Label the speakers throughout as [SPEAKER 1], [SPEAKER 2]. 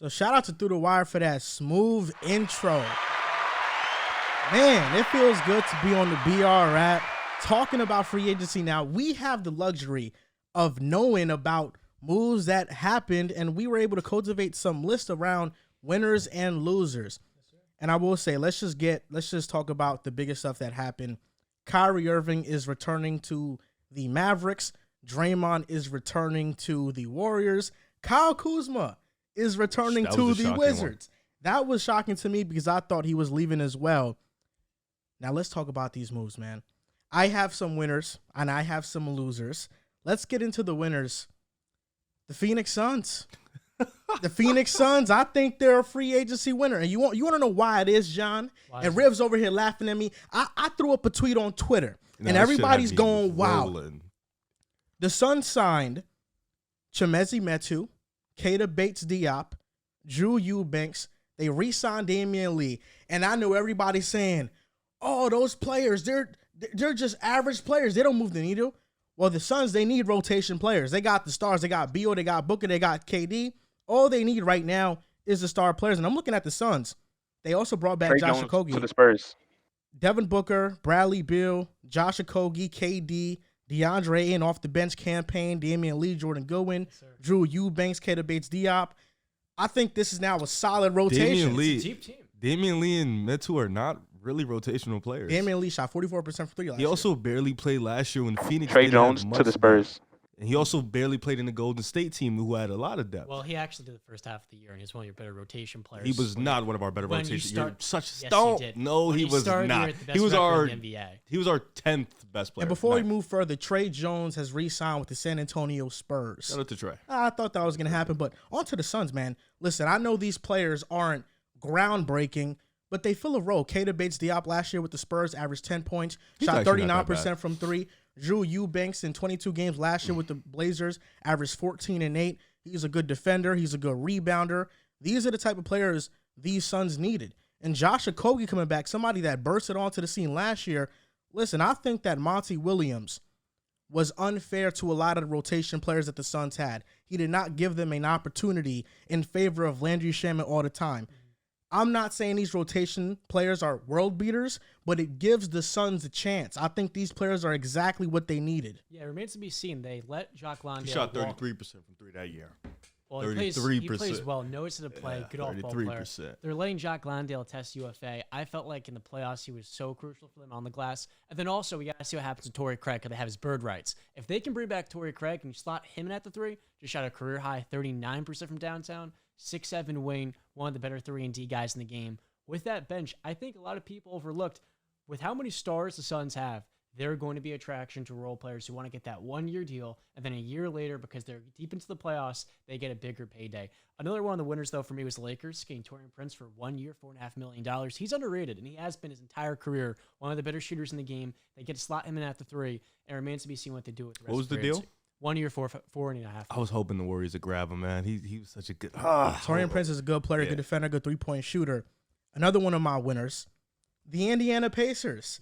[SPEAKER 1] So shout out to Through the Wire for that smooth intro. Man, it feels good to be on the BR app talking about free agency now. We have the luxury of knowing about moves that happened, and we were able to cultivate some list around winners and losers. And I will say, let's just talk about the biggest stuff that happened. Kyrie Irving is returning to the Mavericks. Draymond is returning to the Warriors. Kyle Kuzma is returning to the Wizards. That was shocking to me because I thought he was leaving as well. Now let's talk about these moves, man. I have some winners and I have some losers. Let's get into the winners. The Phoenix Suns. The Phoenix Suns, I think they're a free agency winner. And you want to know why it is, John? And Riv's over here laughing at me. I threw up a tweet on Twitter, and everybody's going, wow. The Suns signed Chimezie Metu, Keita Bates-Diop, Drew Eubanks. They re-signed Damian Lee. And I know everybody's saying, oh, those players, they're just average players. They don't move the needle. Well, the Suns, they need rotation players. They got the stars. They got Beal. They got Booker. They got KD. All they need right now is the star players. And I'm looking at the Suns. They also brought back Josh Okogie
[SPEAKER 2] to the Spurs.
[SPEAKER 1] Devin Booker, Bradley Beal, Josh Okogie, KD, DeAndre Ayton off the bench campaign, Damian Lee, Jordan Goodwin, Drew Eubanks, Keita Bates-Diop. I think this is now a solid rotation.
[SPEAKER 3] Damian Lee and Metu are not really rotational players.
[SPEAKER 1] Damian Lee shot 44% from three last year.
[SPEAKER 3] He also barely played last year when Phoenix.
[SPEAKER 2] Trey Jones to the Spurs.
[SPEAKER 3] And he also barely played in the Golden State team, who had a lot of depth.
[SPEAKER 4] Well, he actually did the first half of the year, and he's one of your better rotation players.
[SPEAKER 3] He was not one of our better rotation. You're such a
[SPEAKER 4] yes,
[SPEAKER 3] stomp.
[SPEAKER 4] he did.
[SPEAKER 3] No,
[SPEAKER 4] when
[SPEAKER 3] he was not. He was our 10th best player.
[SPEAKER 1] And before we move further, Trey Jones has re-signed with the San Antonio Spurs.
[SPEAKER 3] Shout out to Trey.
[SPEAKER 1] I thought that was going to happen, but on to the Suns, man. Listen, I know these players aren't groundbreaking, but they fill a role. Keita Bates-Diop last year with the Spurs averaged 10 points, shot 39% from three. Drew Eubanks in 22 games last year with the Blazers averaged 14 and 8. He's a good defender. He's a good rebounder. These are the type of players these Suns needed. And Josh Okogie coming back, somebody that bursted onto the scene last year. Listen, I think that Monty Williams was unfair to a lot of the rotation players that the Suns had. He did not give them an opportunity in favor of Landry Shamet all the time. I'm not saying these rotation players are world beaters, but it gives the Suns a chance. I think these players are exactly what they needed.
[SPEAKER 4] Yeah, it remains to be seen. They let Jacques Landale
[SPEAKER 3] He shot 33% from three that year.
[SPEAKER 4] Well, he plays well, knows how to play, good off-ball player. They're letting Jacques Landale test UFA. I felt like in the playoffs he was so crucial for them on the glass. And then also we got to see what happens to Torrey Craig because they have his bird rights. If they can bring back Torrey Craig and you slot him in at the three, just shot a career-high 39% from downtown, 6'7" wing, one of the better 3-and-D guys in the game. With that bench, I think a lot of people overlooked with how many stars the Suns have. They're going to be attraction to role players who want to get that 1-year deal, and then a year later, because they're deep into the playoffs, they get a bigger payday. Another one of the winners, though, for me was the Lakers, getting Taurean Prince for 1 year, $4.5 million. He's underrated, and he has been his entire career one of the better shooters in the game. They get to slot him in at the three, and it remains to be seen what they do with the rest
[SPEAKER 3] What was the deal?
[SPEAKER 4] 1 year, $4.5.
[SPEAKER 3] I was hoping the Warriors would grab him, man. He was such a good.
[SPEAKER 1] Taurean Prince is a good player, good defender, good three-point shooter. Another one of my winners, the Indiana Pacers.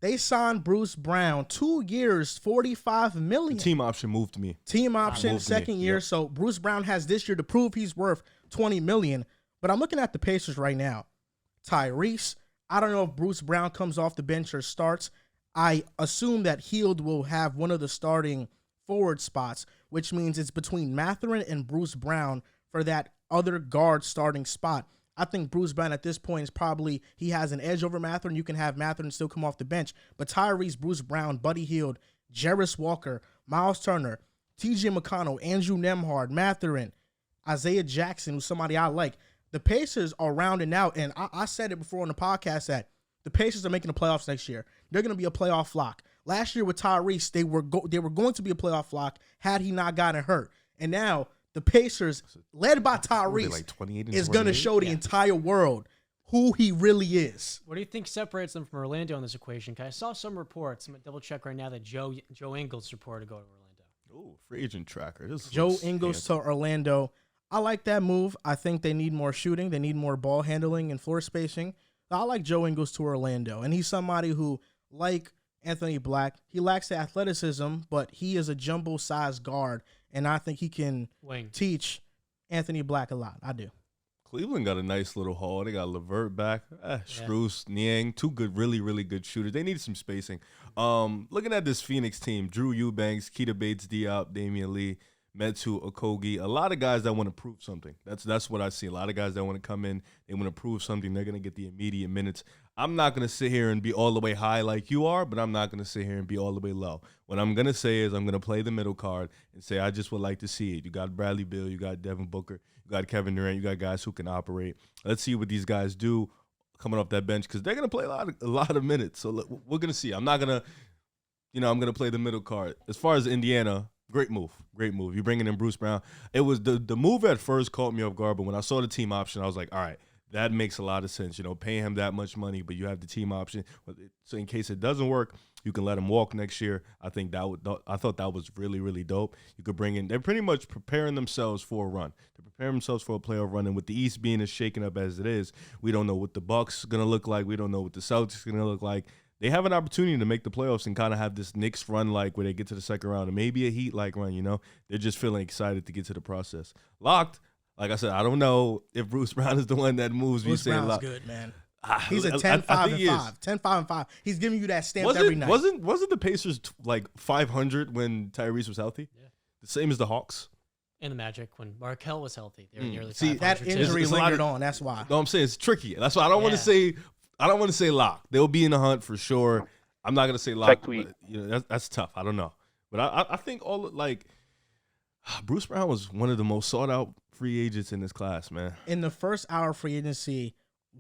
[SPEAKER 1] They signed Bruce Brown, 2 years, $45 million.
[SPEAKER 3] The team option moved me.
[SPEAKER 1] Team option, second year. Yep. So Bruce Brown has this year to prove he's worth $20 million. But I'm looking at the Pacers right now. Tyrese, I don't know if Bruce Brown comes off the bench or starts. I assume that Hield will have one of the starting forward spots, which means it's between Mathurin and Bruce Brown for that other guard starting spot. I think Bruce Brown at this point is probably, he has an edge over Mathurin. You can have Mathurin still come off the bench. But Tyrese, Bruce Brown, Buddy Hield, Jarris Walker, Miles Turner, T.J. McConnell, Andrew Nembhard, Mathurin, Isaiah Jackson, who's somebody I like. The Pacers are rounding out, and I said it before on the podcast that the Pacers are making the playoffs next year. They're going to be a playoff lock. Last year with Tyrese, they were going to be a playoff lock had he not gotten hurt. And now the Pacers, led by Tyrese, is going to show the entire world who he really is.
[SPEAKER 4] What do you think separates them from Orlando in this equation? Because I saw some reports. I'm going to double-check right now that Joe Ingles reported to go to Orlando.
[SPEAKER 3] Oh, free agent tracker.
[SPEAKER 1] Joe Ingles to Orlando. I like that move. I think they need more shooting. They need more ball handling and floor spacing. I like Joe Ingles to Orlando. And he's somebody who, like Anthony Black, he lacks the athleticism, but he is a jumbo-sized guard. And I think he can teach Anthony Black a lot. I do.
[SPEAKER 3] Cleveland got a nice little haul. They got LeVert back, Strus, Niang, two good, really, really good shooters. They needed some spacing. Looking at this Phoenix team, Drew Eubanks, Keita Bates-Diop, Damian Lee, Metu Okogie, a lot of guys that want to prove something. That's what I see. A lot of guys that want to come in, they want to prove something. They're going to get the immediate minutes. I'm not going to sit here and be all the way high like you are, but I'm not going to sit here and be all the way low. What I'm going to say is I'm going to play the middle card and say I just would like to see it. You got Bradley Beal, you got Devin Booker, you got Kevin Durant, you got guys who can operate. Let's see what these guys do coming off that bench because they're going to play a lot of minutes. So we're going to see. I'm not going to, I'm going to play the middle card. As far as Indiana, great move. You're bringing in Bruce Brown. It was the move at first caught me off guard, but when I saw the team option, I was like, all right, that makes a lot of sense. Paying him that much money, but you have the team option. So in case it doesn't work, you can let him walk next year. I thought that was really, really dope. You could bring in. They're pretty much preparing themselves for a run. They're preparing themselves for a playoff run. And with the East being as shaken up as it is, we don't know what the Bucks are gonna look like. We don't know what the Celtics are gonna look like. They have an opportunity to make the playoffs and kind of have this Knicks run like where they get to the second round and maybe a Heat like run. They're just feeling excited to get to the process. Locked. Like I said, I don't know if Bruce Brown is the one that moves.
[SPEAKER 1] Bruce Brown's good, man. He's a 10-5-5. 10-5-5. He's giving you that stamp every night.
[SPEAKER 3] Wasn't the Pacers like 500 when Tyrese was healthy? Yeah. The same as the Hawks?
[SPEAKER 4] And the Magic when Markelle was healthy. They were nearly
[SPEAKER 1] 500. That injury lingered on. That's why.
[SPEAKER 3] No, I'm saying it's tricky. That's why I don't want to say – I don't want to say lock. They'll be in the hunt for sure. I'm not going to say lock. But, that's tough. I don't know. But I think Bruce Brown was one of the most sought-out free agents in this class, man.
[SPEAKER 1] In the first hour of free agency,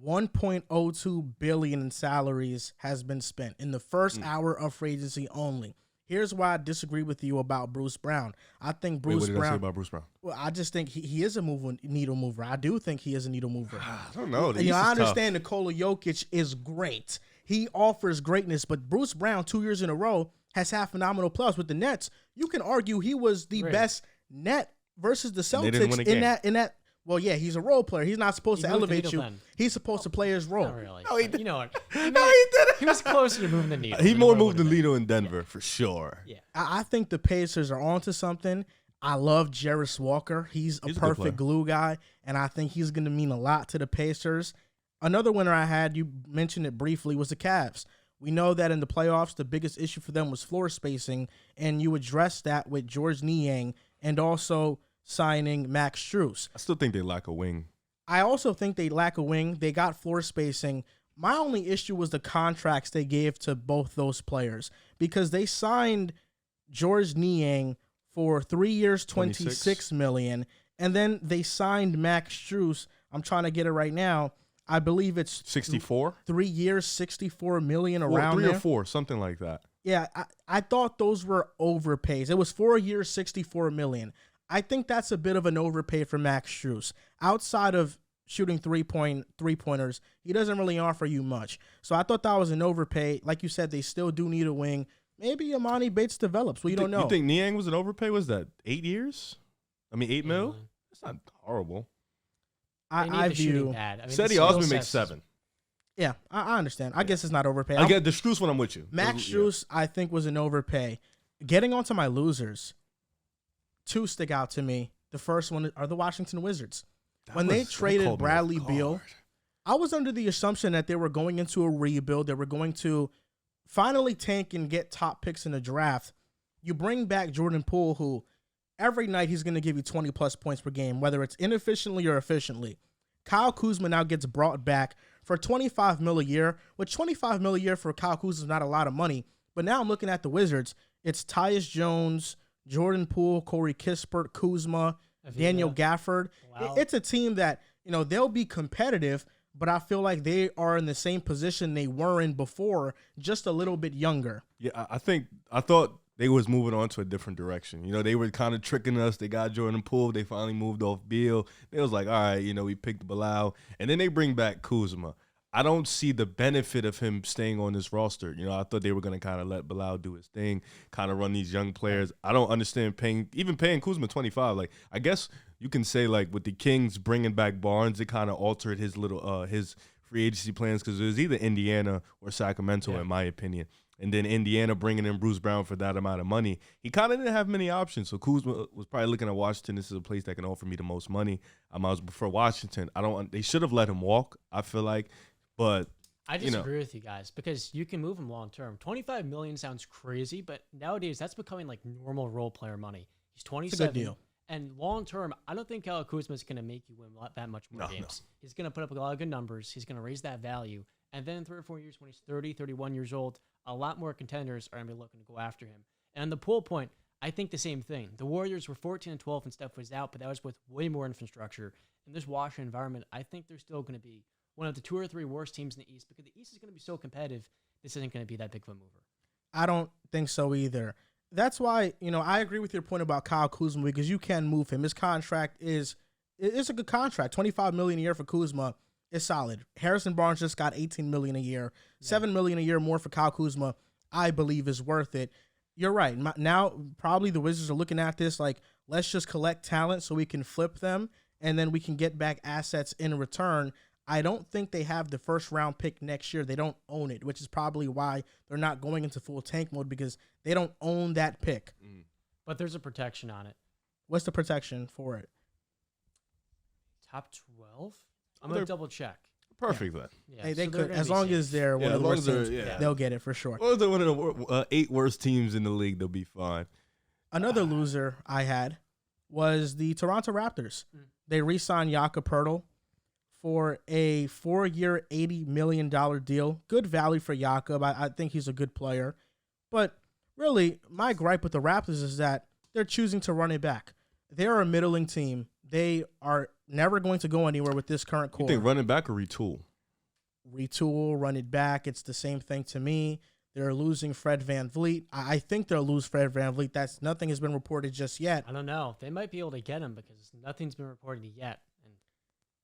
[SPEAKER 1] $1.02 billion in salaries has been spent in the first hour of free agency only. Here's why I disagree with you about Bruce Brown. I think Bruce Brown. What did I say
[SPEAKER 3] about Bruce Brown?
[SPEAKER 1] Well, I just think he is a needle mover. I do think he is a needle mover.
[SPEAKER 3] I don't know.
[SPEAKER 1] I understand Nikola Jokic is great. He offers greatness, but Bruce Brown 2 years in a row has had phenomenal playoffs with the Nets. You can argue he was the best net versus the Celtics in that. Well, yeah, he's a role player. He's not supposed to elevate you.
[SPEAKER 4] Then.
[SPEAKER 1] He's supposed to play his role.
[SPEAKER 4] Not really.
[SPEAKER 3] No, he did.
[SPEAKER 4] You know what?
[SPEAKER 3] No, he didn't.
[SPEAKER 4] He was closer to moving the needle.
[SPEAKER 3] He more moved the needle in Denver, for sure.
[SPEAKER 4] Yeah.
[SPEAKER 1] I think the Pacers are onto something. I love Jarris Walker. He's a perfect glue guy, and I think he's going to mean a lot to the Pacers. Another winner I had, you mentioned it briefly, was the Cavs. We know that in the playoffs, the biggest issue for them was floor spacing, and you addressed that with George Niang and also signing Max Strus.
[SPEAKER 3] I still think they lack a wing.
[SPEAKER 1] I also think they lack a wing. They got floor spacing. My only issue was the contracts they gave to both those players because they signed George Niang for 3 years, $26 million, and then they signed Max Strus. I'm trying to get it right now. I believe it's
[SPEAKER 3] 64.
[SPEAKER 1] 3 years, $64 million around
[SPEAKER 3] 3
[SPEAKER 1] there.
[SPEAKER 3] or 4, something like that.
[SPEAKER 1] Yeah, I thought those were overpays. It was 4 years, $64 million. I think that's a bit of an overpay for Max Strus. Outside of shooting three-pointers, he doesn't really offer you much. So I thought that was an overpay. Like you said, they still do need a wing. Maybe Amani Bates develops. We don't know.
[SPEAKER 3] You think Niang was an overpay? Was that 8 years? I mean, 8 mil? That's not horrible.
[SPEAKER 1] I view.
[SPEAKER 3] Cedi Osman makes 7.
[SPEAKER 1] Yeah, I understand. I guess it's not overpay.
[SPEAKER 3] I get the Strus one. I'm with you.
[SPEAKER 1] Max Strus, I think, was an overpay. Getting onto my losers, 2 stick out to me. The first one are the Washington Wizards. When they traded Bradley Beal, I was under the assumption that they were going into a rebuild. They were going to finally tank and get top picks in the draft. You bring back Jordan Poole, who every night he's going to give you 20-plus points per game, whether it's inefficiently or efficiently. Kyle Kuzma now gets brought back for $25 million a year, which $25 million a year for Kyle Kuzma is not a lot of money. But now I'm looking at the Wizards. It's Tyus Jones, Jordan Poole, Corey Kispert, Kuzma, Daniel Gafford. Wow. It's a team that, they'll be competitive, but I feel like they are in the same position they were in before, just a little bit younger.
[SPEAKER 3] Yeah, I thought they was moving on to a different direction. They were kind of tricking us. They got Jordan Poole. They finally moved off Beal. They was like, all right, we picked Bilal. And then they bring back Kuzma. I don't see the benefit of him staying on this roster. I thought they were going to kind of let Bilal do his thing, kind of run these young players. I don't understand paying Kuzma 25. Like, I guess you can say, like, with the Kings bringing back Barnes, it kind of altered his little his free agency plans because it was either Indiana or Sacramento, in my opinion. and then Indiana bringing in Bruce Brown for that amount of money. He kind of didn't have many options. So Kuzma was probably looking at Washington. This is a place that can offer me the most money. I might as well prefer Washington. They should have let him walk, I feel like. But
[SPEAKER 4] I disagree with you guys because you can move him long term. $25 million sounds crazy, but nowadays that's becoming like normal role player money. He's 27.
[SPEAKER 1] It's a good deal.
[SPEAKER 4] And long term, I don't think Kyle Kuzma is going to make you win that much more games. No. He's going to put up a lot of good numbers. He's going to raise that value. And then in 3 or 4 years, when he's 30, 31 years old, a lot more contenders are going to be looking to go after him. And on the pull point, I think the same thing. The Warriors were 14 and 12 and Steph was out, but that was with way more infrastructure. In this Washington environment, I think they're still going to be one of the 2 or 3 worst teams in the East because the East is going to be so competitive. This isn't going to be that big of a mover.
[SPEAKER 1] I don't think so either. That's why, I agree with your point about Kyle Kuzma because you can move him. His contract it's a good contract. $25 million a year for Kuzma is solid. Harrison Barnes just got $18 million a year. Yeah. $7 million a year more for Kyle Kuzma, I believe, is worth it. You're right. Now, probably the Wizards are looking at this like, let's just collect talent so we can flip them, and then we can get back assets in return. I don't think they have the first-round pick next year. They don't own it, which is probably why they're not going into full tank mode because they don't own that pick.
[SPEAKER 4] But there's a protection on it.
[SPEAKER 1] What's the protection for it?
[SPEAKER 4] Top 12? I'm going to double-check.
[SPEAKER 3] Perfect, then.
[SPEAKER 1] Yeah, they could, as long as they're one of the worst teams, they'll get it for sure.
[SPEAKER 3] Well, they're one of the 8 worst teams in the league, they'll be fine.
[SPEAKER 1] Another loser I had was the Toronto Raptors. They re-signed Jakob Poeltl for a 4-year, $80 million deal. Good value for Jakob. I think he's a good player. But really, my gripe with the Raptors is that they're choosing to run it back. They're a middling team. They are never going to go anywhere with this current core.
[SPEAKER 3] You think run it back or retool?
[SPEAKER 1] Retool, run it back. It's the same thing to me. They're losing Fred VanVleet. I think they'll lose Fred VanVleet. Nothing has been reported just yet.
[SPEAKER 4] I don't know. They might be able to get him because nothing's been reported yet. And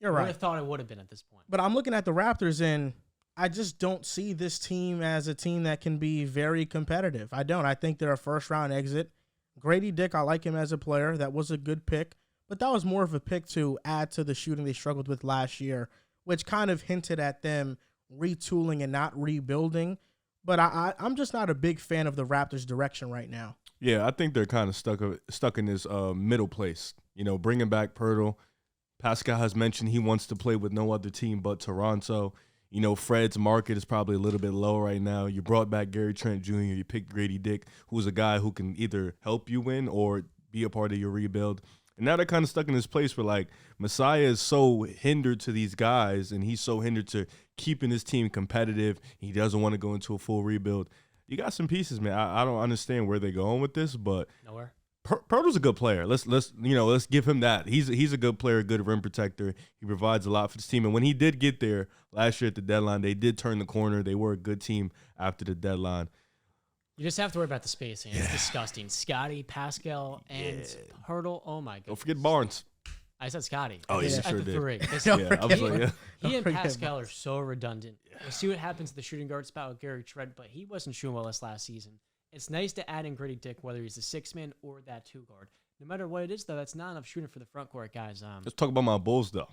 [SPEAKER 1] you're right.
[SPEAKER 4] I would have thought it would have been at this point.
[SPEAKER 1] But I'm looking at the Raptors, and I just don't see this team as a team that can be very competitive. I don't. I think they're a first-round exit. Grady Dick, I like him as a player. That was a good pick. But that was more of a pick to add to the shooting they struggled with last year, which kind of hinted at them retooling and not rebuilding. But I'm just not a big fan of the Raptors' direction right now.
[SPEAKER 3] Yeah, I think they're kind of stuck in this middle place. Bringing back Poeltl. Pascal has mentioned he wants to play with no other team but Toronto. Fred's market is probably a little bit low right now. You brought back Gary Trent Jr. You picked Grady Dick, who's a guy who can either help you win or be a part of your rebuild. And now they're kind of stuck in this place where, like, Messiah is so hindered to these guys, and he's so hindered to keeping his team competitive. He doesn't want to go into a full rebuild. You got some pieces, man. I don't understand where they're going with this, but
[SPEAKER 4] nowhere.
[SPEAKER 3] Poeltl's a good player. Let's give him that. He's a good player, good rim protector. He provides a lot for this team. And when he did get there last year at the deadline, they did turn the corner. They were a good team after the deadline.
[SPEAKER 4] You just have to worry about the spacing. It's disgusting. Scotty, Pascal, and Poeltl. Oh, my God.
[SPEAKER 3] Don't forget Barnes.
[SPEAKER 4] I said Scotty.
[SPEAKER 3] Oh, yeah,
[SPEAKER 4] sure
[SPEAKER 3] did.
[SPEAKER 4] 3. He and Pascal are so redundant. We'll see what happens to the shooting guard spot with Gary Trent, but he wasn't shooting well this last season. It's nice to add in Grady Dick, whether he's a 6-man or that 2 guard. No matter what it is, though, that's not enough shooting for the front court guys.
[SPEAKER 3] Let's talk about my Bulls, though.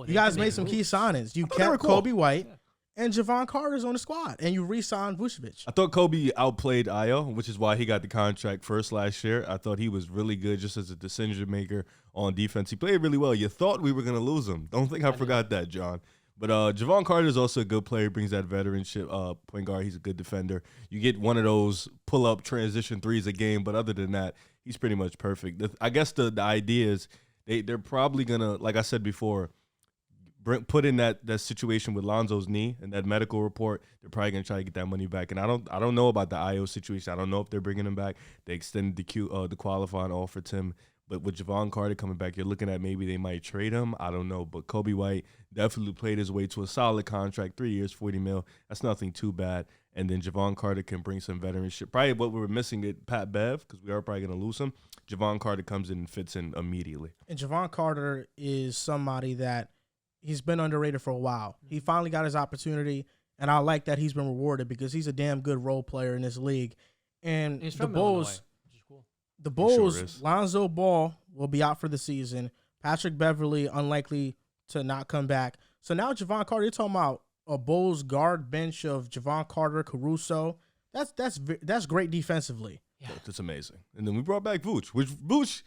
[SPEAKER 1] You guys made some key signings. You kept Kobe White. Yeah. And Javon Carter's on the squad, and you re-signed Vucevic.
[SPEAKER 3] I thought Kobe outplayed Ayo, which is why he got the contract first last year. I thought he was really good just as a decision maker on defense. He played really well. You thought we were going to lose him. Don't think I forgot that, John. But Javon Carter is also a good player. He brings that veteranship point guard. He's a good defender. You get one of those pull-up transition threes a game, but other than that, he's pretty much perfect. I guess the idea is they're probably going to, like I said before, put in that situation with Lonzo's knee and that medical report. They're probably going to try to get that money back. And I don't know about the Ayo situation. I don't know if they're bringing him back. They extended the qualifying offer to him. But with Javon Carter coming back, you're looking at maybe they might trade him. I don't know. But Kobe White definitely played his way to a solid contract, 3 years, $40 million. That's nothing too bad. And then Javon Carter can bring some veteranship. Probably what we were missing at Pat Bev, because we are probably going to lose him. Javon Carter comes in and fits in immediately.
[SPEAKER 1] And Javon Carter is somebody that he's been underrated for a while. He finally got his opportunity, and I like that he's been rewarded because he's a damn good role player in this league. And the Bulls,
[SPEAKER 4] cool.
[SPEAKER 1] The Bulls, sure Lonzo Ball will be out for the season. Patrick Beverley unlikely to not come back. So now Javon Carter, you're talking about a Bulls guard bench of Javon Carter, Caruso. That's great defensively.
[SPEAKER 3] Yeah. That's amazing. And then we brought back Vooch, which Vooch,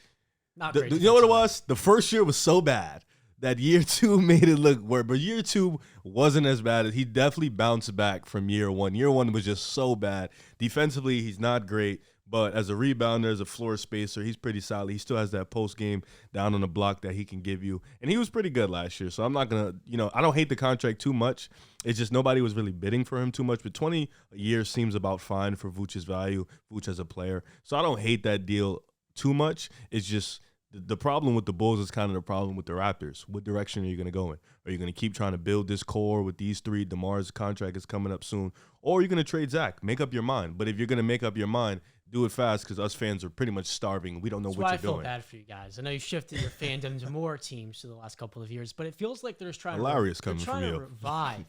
[SPEAKER 4] not great.
[SPEAKER 3] You know what it was? The first year was so bad that year 2 made it look worse. But year 2 wasn't as bad. He definitely bounced back from year 1. Year 1 was just so bad. Defensively, he's not great. But as a rebounder, as a floor spacer, he's pretty solid. He still has that post game down on the block that he can give you. And he was pretty good last year. So I'm not going to, I don't hate the contract too much. It's just nobody was really bidding for him too much. But 20 a year seems about fine for Vooch's value, Vooch as a player. So I don't hate that deal too much. It's just the problem with the Bulls is kind of the problem with the Raptors. What direction are you going to go in? Are you going to keep trying to build this core with these 3? DeMar's contract is coming up soon. Or are you going to trade Zach? Make up your mind. But if you're going to make up your mind, do it fast because us fans are pretty much starving. We don't know what you're doing.
[SPEAKER 4] That's why I feel bad for you guys. I know you shifted your fandom to more teams for the last couple of years, but it feels like they're trying to revive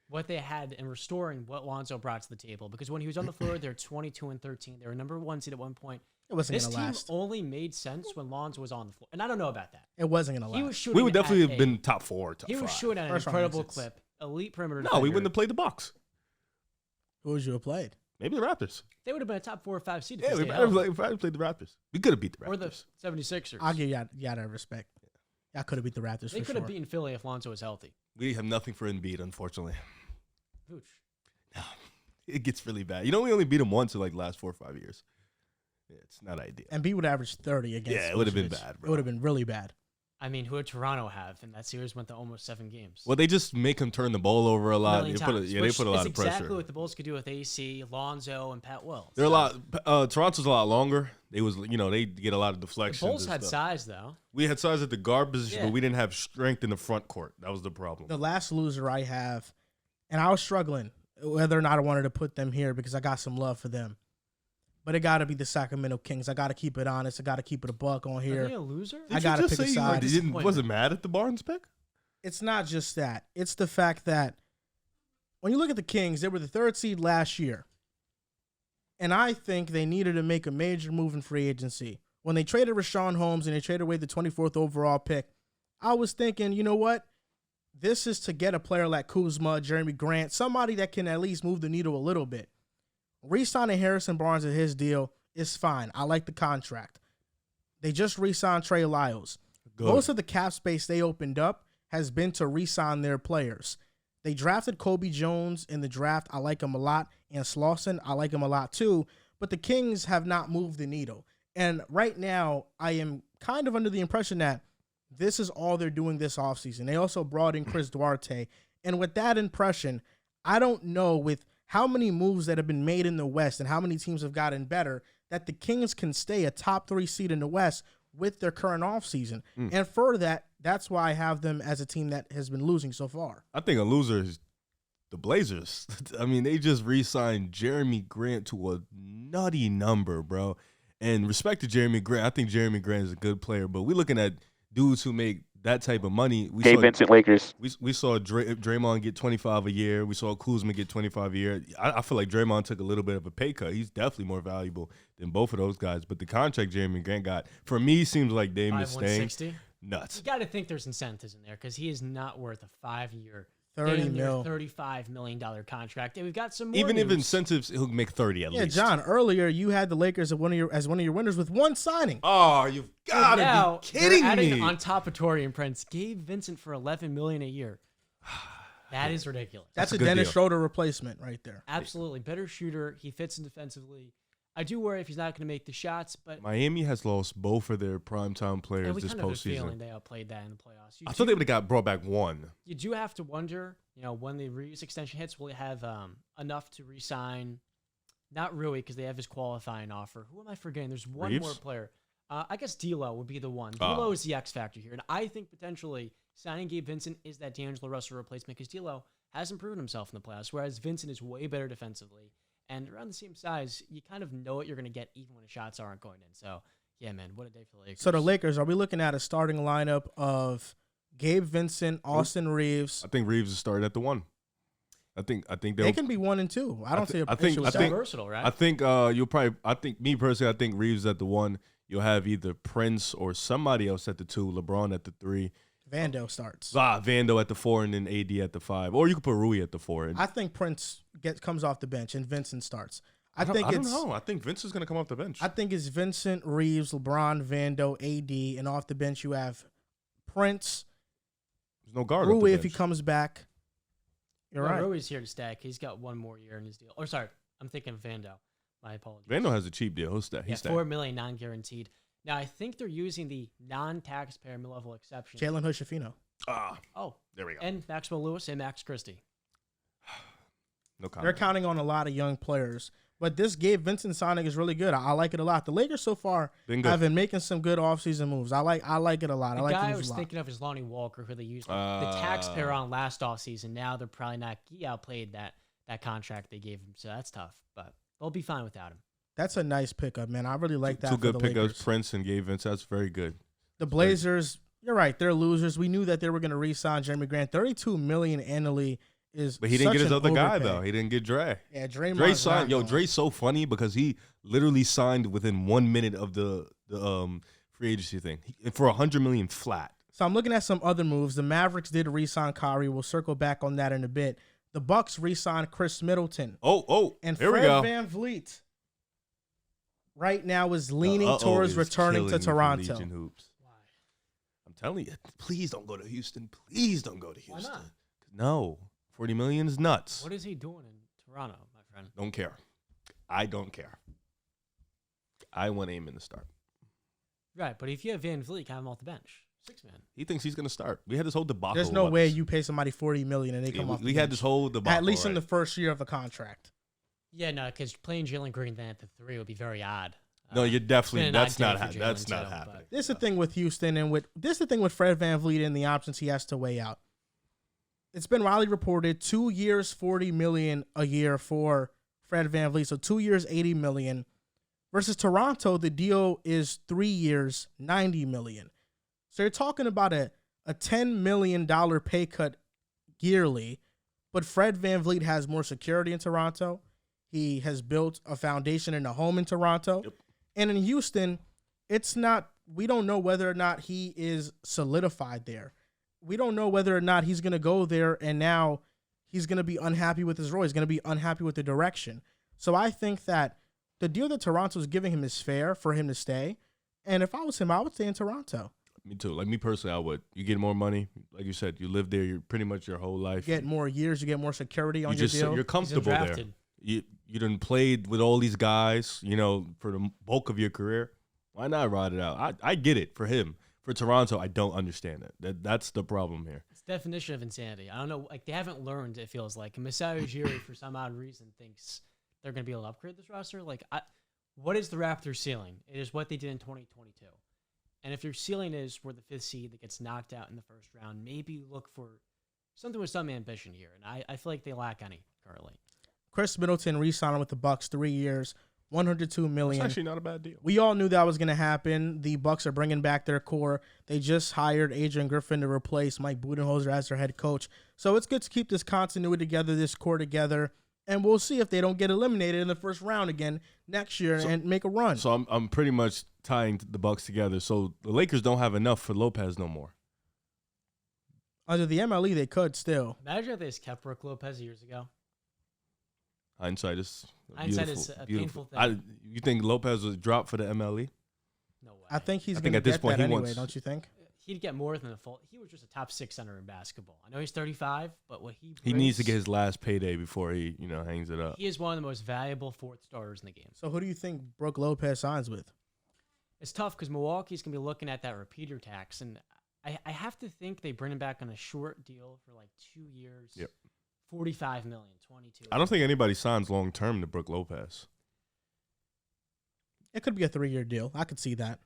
[SPEAKER 4] what they had and restoring what Lonzo brought to the table. Because when he was on the floor, they're 22-13. They were number 1 seed at one point.
[SPEAKER 1] It wasn't going to last.
[SPEAKER 4] This team only made sense when Lonzo was on the floor. And I don't know about that.
[SPEAKER 1] It wasn't going to last.
[SPEAKER 4] He was shooting
[SPEAKER 3] we would definitely have been top 4, top 5.
[SPEAKER 4] He was shooting at an incredible clip. Elite perimeter defender.
[SPEAKER 3] No, we wouldn't have played the Bucks.
[SPEAKER 1] Who would you have played?
[SPEAKER 3] Maybe the Raptors.
[SPEAKER 4] They would have been a top 4 or 5 seed.
[SPEAKER 3] Yeah, we probably played the Raptors. We could have beat the Raptors.
[SPEAKER 4] Or the 76ers.
[SPEAKER 1] I'll give y'all that respect. Y'all could have beat the Raptors.
[SPEAKER 4] They could have beaten Philly if Lonzo was healthy.
[SPEAKER 3] We have nothing for Embiid, unfortunately.
[SPEAKER 4] Vooch.
[SPEAKER 3] No, it gets really bad. We only beat him once in like the last 4 or 5 years. Yeah, it's not ideal.
[SPEAKER 1] Embiid would average 30 against.
[SPEAKER 3] Yeah, it would have been bad, bro.
[SPEAKER 1] It would have been really bad.
[SPEAKER 4] I mean, who did Toronto have? And that series went to almost 7 games.
[SPEAKER 3] Well, they just make him turn the ball over a lot. They put a lot of pressure.
[SPEAKER 4] Exactly what the Bulls could do with AC, Lonzo, and Pat Wells.
[SPEAKER 3] They're a lot. Toronto's a lot longer. They get a lot of deflections.
[SPEAKER 4] The Bulls had size though.
[SPEAKER 3] We had size at the guard position, but we didn't have strength in the front court. That was the problem.
[SPEAKER 1] The last loser I have, and I was struggling whether or not I wanted to put them here because I got some love for them. But it got to be the Sacramento Kings. I got to keep it honest. I got to keep it a buck on here.
[SPEAKER 4] Are they a loser?
[SPEAKER 1] I got to pick a side.
[SPEAKER 3] Wasn't mad at the Barnes pick?
[SPEAKER 1] It's not just that. It's the fact that when you look at the Kings, they were the 3rd seed last year. And I think they needed to make a major move in free agency. When they traded Rashawn Holmes and they traded away the 24th overall pick, I was thinking, you know what? This is to get a player like Kuzma, Jeremy Grant, somebody that can at least move the needle a little bit. Re-signing Harrison Barnes at his deal is fine. I like the contract. They just re-signed Trey Lyles. Good. Most of the cap space they opened up has been to re-sign their players. They drafted Kobe Jones in the draft. I like him a lot. And Slauson, I like him a lot too. But the Kings have not moved the needle. And right now, I am kind of under the impression that this is all they're doing this offseason. They also brought in Chris Duarte. And with that impression, I don't know with how many moves that have been made in the West and how many teams have gotten better that the Kings can stay a top 3 seed in the West with their current offseason. And for that, that's why I have them as a team that has been losing so far.
[SPEAKER 3] I think a loser is the Blazers. I mean, they just re-signed Jeremy Grant to a nutty number, bro. And respect to Jeremy Grant. I think Jeremy Grant is a good player, but we're looking at dudes who make that type of money.
[SPEAKER 2] Gabe Vincent, Lakers.
[SPEAKER 3] We saw Draymond get 25 a year. We saw Kuzma get 25 a year. I feel like Draymond took a little bit of a pay cut. He's definitely more valuable than both of those guys. But the contract Jeremy Grant got, for me, seems like Dame is staying. Nuts.
[SPEAKER 4] You got to think there's incentives in there because he is not worth a 5-year, $35 million contract. And we've got some more
[SPEAKER 3] Even
[SPEAKER 4] news.
[SPEAKER 3] if incentives, he'll make 30 at least.
[SPEAKER 1] Yeah, John, earlier you had the Lakers as one of your winners with one signing.
[SPEAKER 3] Oh, you've got to be kidding me.
[SPEAKER 4] On top of Taurean Prince, Gabe Vincent for $11 million a year. That is ridiculous.
[SPEAKER 1] That's a Dennis Schroeder replacement right there.
[SPEAKER 4] Absolutely. Better shooter. He fits in defensively. I do worry if he's not going to make the shots, but
[SPEAKER 3] Miami has lost both of their primetime players this postseason.
[SPEAKER 4] And we kind of have a feeling they outplayed that in the playoffs.
[SPEAKER 3] I thought they would have got brought back one.
[SPEAKER 4] You do have to wonder, when the reuse extension hits, will they have enough to re-sign? Not Rui, because they have his qualifying offer. Who am I forgetting? There's one more player. I guess D'Lo would be the one. D'Lo is the X factor here, and I think potentially signing Gabe Vincent is that D'Angelo Russell replacement because D'Lo hasn't proven himself in the playoffs, whereas Vincent is way better defensively. And around the same size, you kind of know what you're going to get even when the shots aren't going in. So, yeah, man, what a day for the Lakers.
[SPEAKER 1] So the Lakers, are we looking at a starting lineup of Gabe Vincent, Austin Reeves?
[SPEAKER 3] I think Reeves is starting at the 1. I think
[SPEAKER 1] they can be 1 and 2. I don't see a issue with
[SPEAKER 4] that. Versatile, right?
[SPEAKER 3] I think me personally, I think Reeves at the 1. You'll have either Prince or somebody else at the 2, LeBron at the 3.
[SPEAKER 1] Vando starts.
[SPEAKER 3] Vando at the 4 and then AD at the 5. Or you could put Rui at the 4.
[SPEAKER 1] I think Prince comes off the bench and Vincent starts.
[SPEAKER 3] I don't know. I think Vince is going to come off the bench.
[SPEAKER 1] I think it's Vincent, Reeves, LeBron, Vando, AD, and off the bench you have Prince.
[SPEAKER 3] There's no guard.
[SPEAKER 1] Rui if he comes back. You're right.
[SPEAKER 4] Rui's here to stay. He's got one more year in his deal. Or sorry, I'm thinking of Vando. My apologies.
[SPEAKER 3] Vando has a cheap deal. He's
[SPEAKER 4] $4 million non-guaranteed. Now I think they're using the non-taxpayer mid-level exception.
[SPEAKER 1] Jalen Hood-Schifino.
[SPEAKER 3] There we go.
[SPEAKER 4] And Maxwell Lewis and Max Christie.
[SPEAKER 3] No comment.
[SPEAKER 1] They're counting on a lot of young players. But this Gabe Vincent signing is really good. I like it a lot. The Lakers so far have been making some good offseason moves. I like it a lot.
[SPEAKER 4] The guy I was thinking of is Lonnie Walker, who they used the taxpayer on last offseason. Now they're probably not. He outplayed that contract they gave him, so that's tough. But they'll be fine without him.
[SPEAKER 1] That's a nice pickup, man. I really like that.
[SPEAKER 3] Two good pickups,
[SPEAKER 1] Lakers.
[SPEAKER 3] Prince and Gabe Vincent. That's very good.
[SPEAKER 1] The Blazers, you're right. They're losers. We knew that they were going to re-sign Jeremy Grant. $32 million annually.
[SPEAKER 3] But he didn't get his other guy, though. He didn't get Dre.
[SPEAKER 1] Yeah,
[SPEAKER 3] Dre signed. Dre's so funny because he literally signed within 1 minute of the free agency thing for $100 million flat.
[SPEAKER 1] So I'm looking at some other moves. The Mavericks did re-sign Kyrie. We'll circle back on that in a bit. The Bucks re-signed Chris Middleton.
[SPEAKER 3] And
[SPEAKER 1] Fred VanVleet right now is leaning towards returning to Toronto.
[SPEAKER 3] Why? I'm telling you, please don't go to Houston. Please don't go to Houston.
[SPEAKER 4] Why not?
[SPEAKER 3] No. $40 million is nuts.
[SPEAKER 4] What is he doing in Toronto, my friend?
[SPEAKER 3] Don't care. I don't care. I want Amen to start.
[SPEAKER 4] Right, but if you have VanVleet, have him off the bench. 6-man.
[SPEAKER 3] He thinks he's going to start. We had this whole debacle.
[SPEAKER 1] There's no way you pay somebody $40 million and they come off the bench.
[SPEAKER 3] We had this whole debacle.
[SPEAKER 1] At least in the first year of the contract.
[SPEAKER 4] Yeah, no, because playing Jalen Green then at the 3 would be very odd.
[SPEAKER 3] No, you're definitely that's not happening.
[SPEAKER 1] This is the thing with Houston and this is the thing with Fred VanVleet and the options he has to weigh out. It's been widely reported 2 years, $40 million a year for Fred VanVleet. So 2 years, $80 million. Versus Toronto, the deal is 3 years, $90 million. So you're talking about a $10 million pay cut yearly. But Fred VanVleet has more security in Toronto. He has built a foundation and a home in Toronto.
[SPEAKER 3] Yep.
[SPEAKER 1] And in Houston, we don't know whether or not he is solidified there. We don't know whether or not he's going to go there and now he's going to be unhappy with his role. He's going to be unhappy with the direction. So I think that the deal that Toronto is giving him is fair for him to stay. And if I was him, I would stay in Toronto.
[SPEAKER 3] Me too. Like me personally, I would. You get more money. Like you said, you live there. You're pretty much your whole life.
[SPEAKER 1] You get more years. You get more security on your deal.
[SPEAKER 3] You're comfortable there. You done played with all these guys, for the bulk of your career. Why not ride it out? I get it for him. For Toronto, I don't understand it. That's the problem here.
[SPEAKER 4] It's the definition of insanity. I don't know. Like, they haven't learned, it feels like. And Masai Ujiri, for some odd reason, thinks they're going to be able to upgrade this roster. Like, what is the Raptors' ceiling? It is what they did in 2022. And if your ceiling is we're the 5th seed that gets knocked out in the first round, maybe look for something with some ambition here. And I feel like they lack any currently. Chris
[SPEAKER 1] Middleton re-signed with the Bucks 3 years. $102 million.
[SPEAKER 3] That's actually not a bad deal.
[SPEAKER 1] We all knew that was going to happen. The Bucks are bringing back their core. They just hired Adrian Griffin to replace Mike Budenholzer as their head coach. So it's good to keep this continuity together, this core together, and we'll see if they don't get eliminated in the first round again next year and make a run.
[SPEAKER 3] So I'm pretty much tying the Bucks together. So the Lakers don't have enough for Lopez no more.
[SPEAKER 1] Under the MLE, they could still.
[SPEAKER 4] Imagine if they just kept Brook Lopez years ago.
[SPEAKER 3] Hindsight is
[SPEAKER 4] a painful thing.
[SPEAKER 3] You think Lopez was dropped for the MLE?
[SPEAKER 4] No way.
[SPEAKER 1] I think he's going to get that anyway, don't you think?
[SPEAKER 4] He'd get more than a full. He was just a top 6 center in basketball. I know he's 35, but what
[SPEAKER 3] he needs to get his last payday before he hangs it up.
[SPEAKER 4] He is one of the most valuable 4th starters in the game.
[SPEAKER 1] So who do you think Brook Lopez signs with?
[SPEAKER 4] It's tough because Milwaukee's going to be looking at that repeater tax, and I have to think they bring him back on a short deal for like 2 years.
[SPEAKER 3] Yep.
[SPEAKER 4] $45 million, 22.
[SPEAKER 3] I don't think anybody signs long term to Brook Lopez.
[SPEAKER 1] It could be a 3-year deal. I could see that.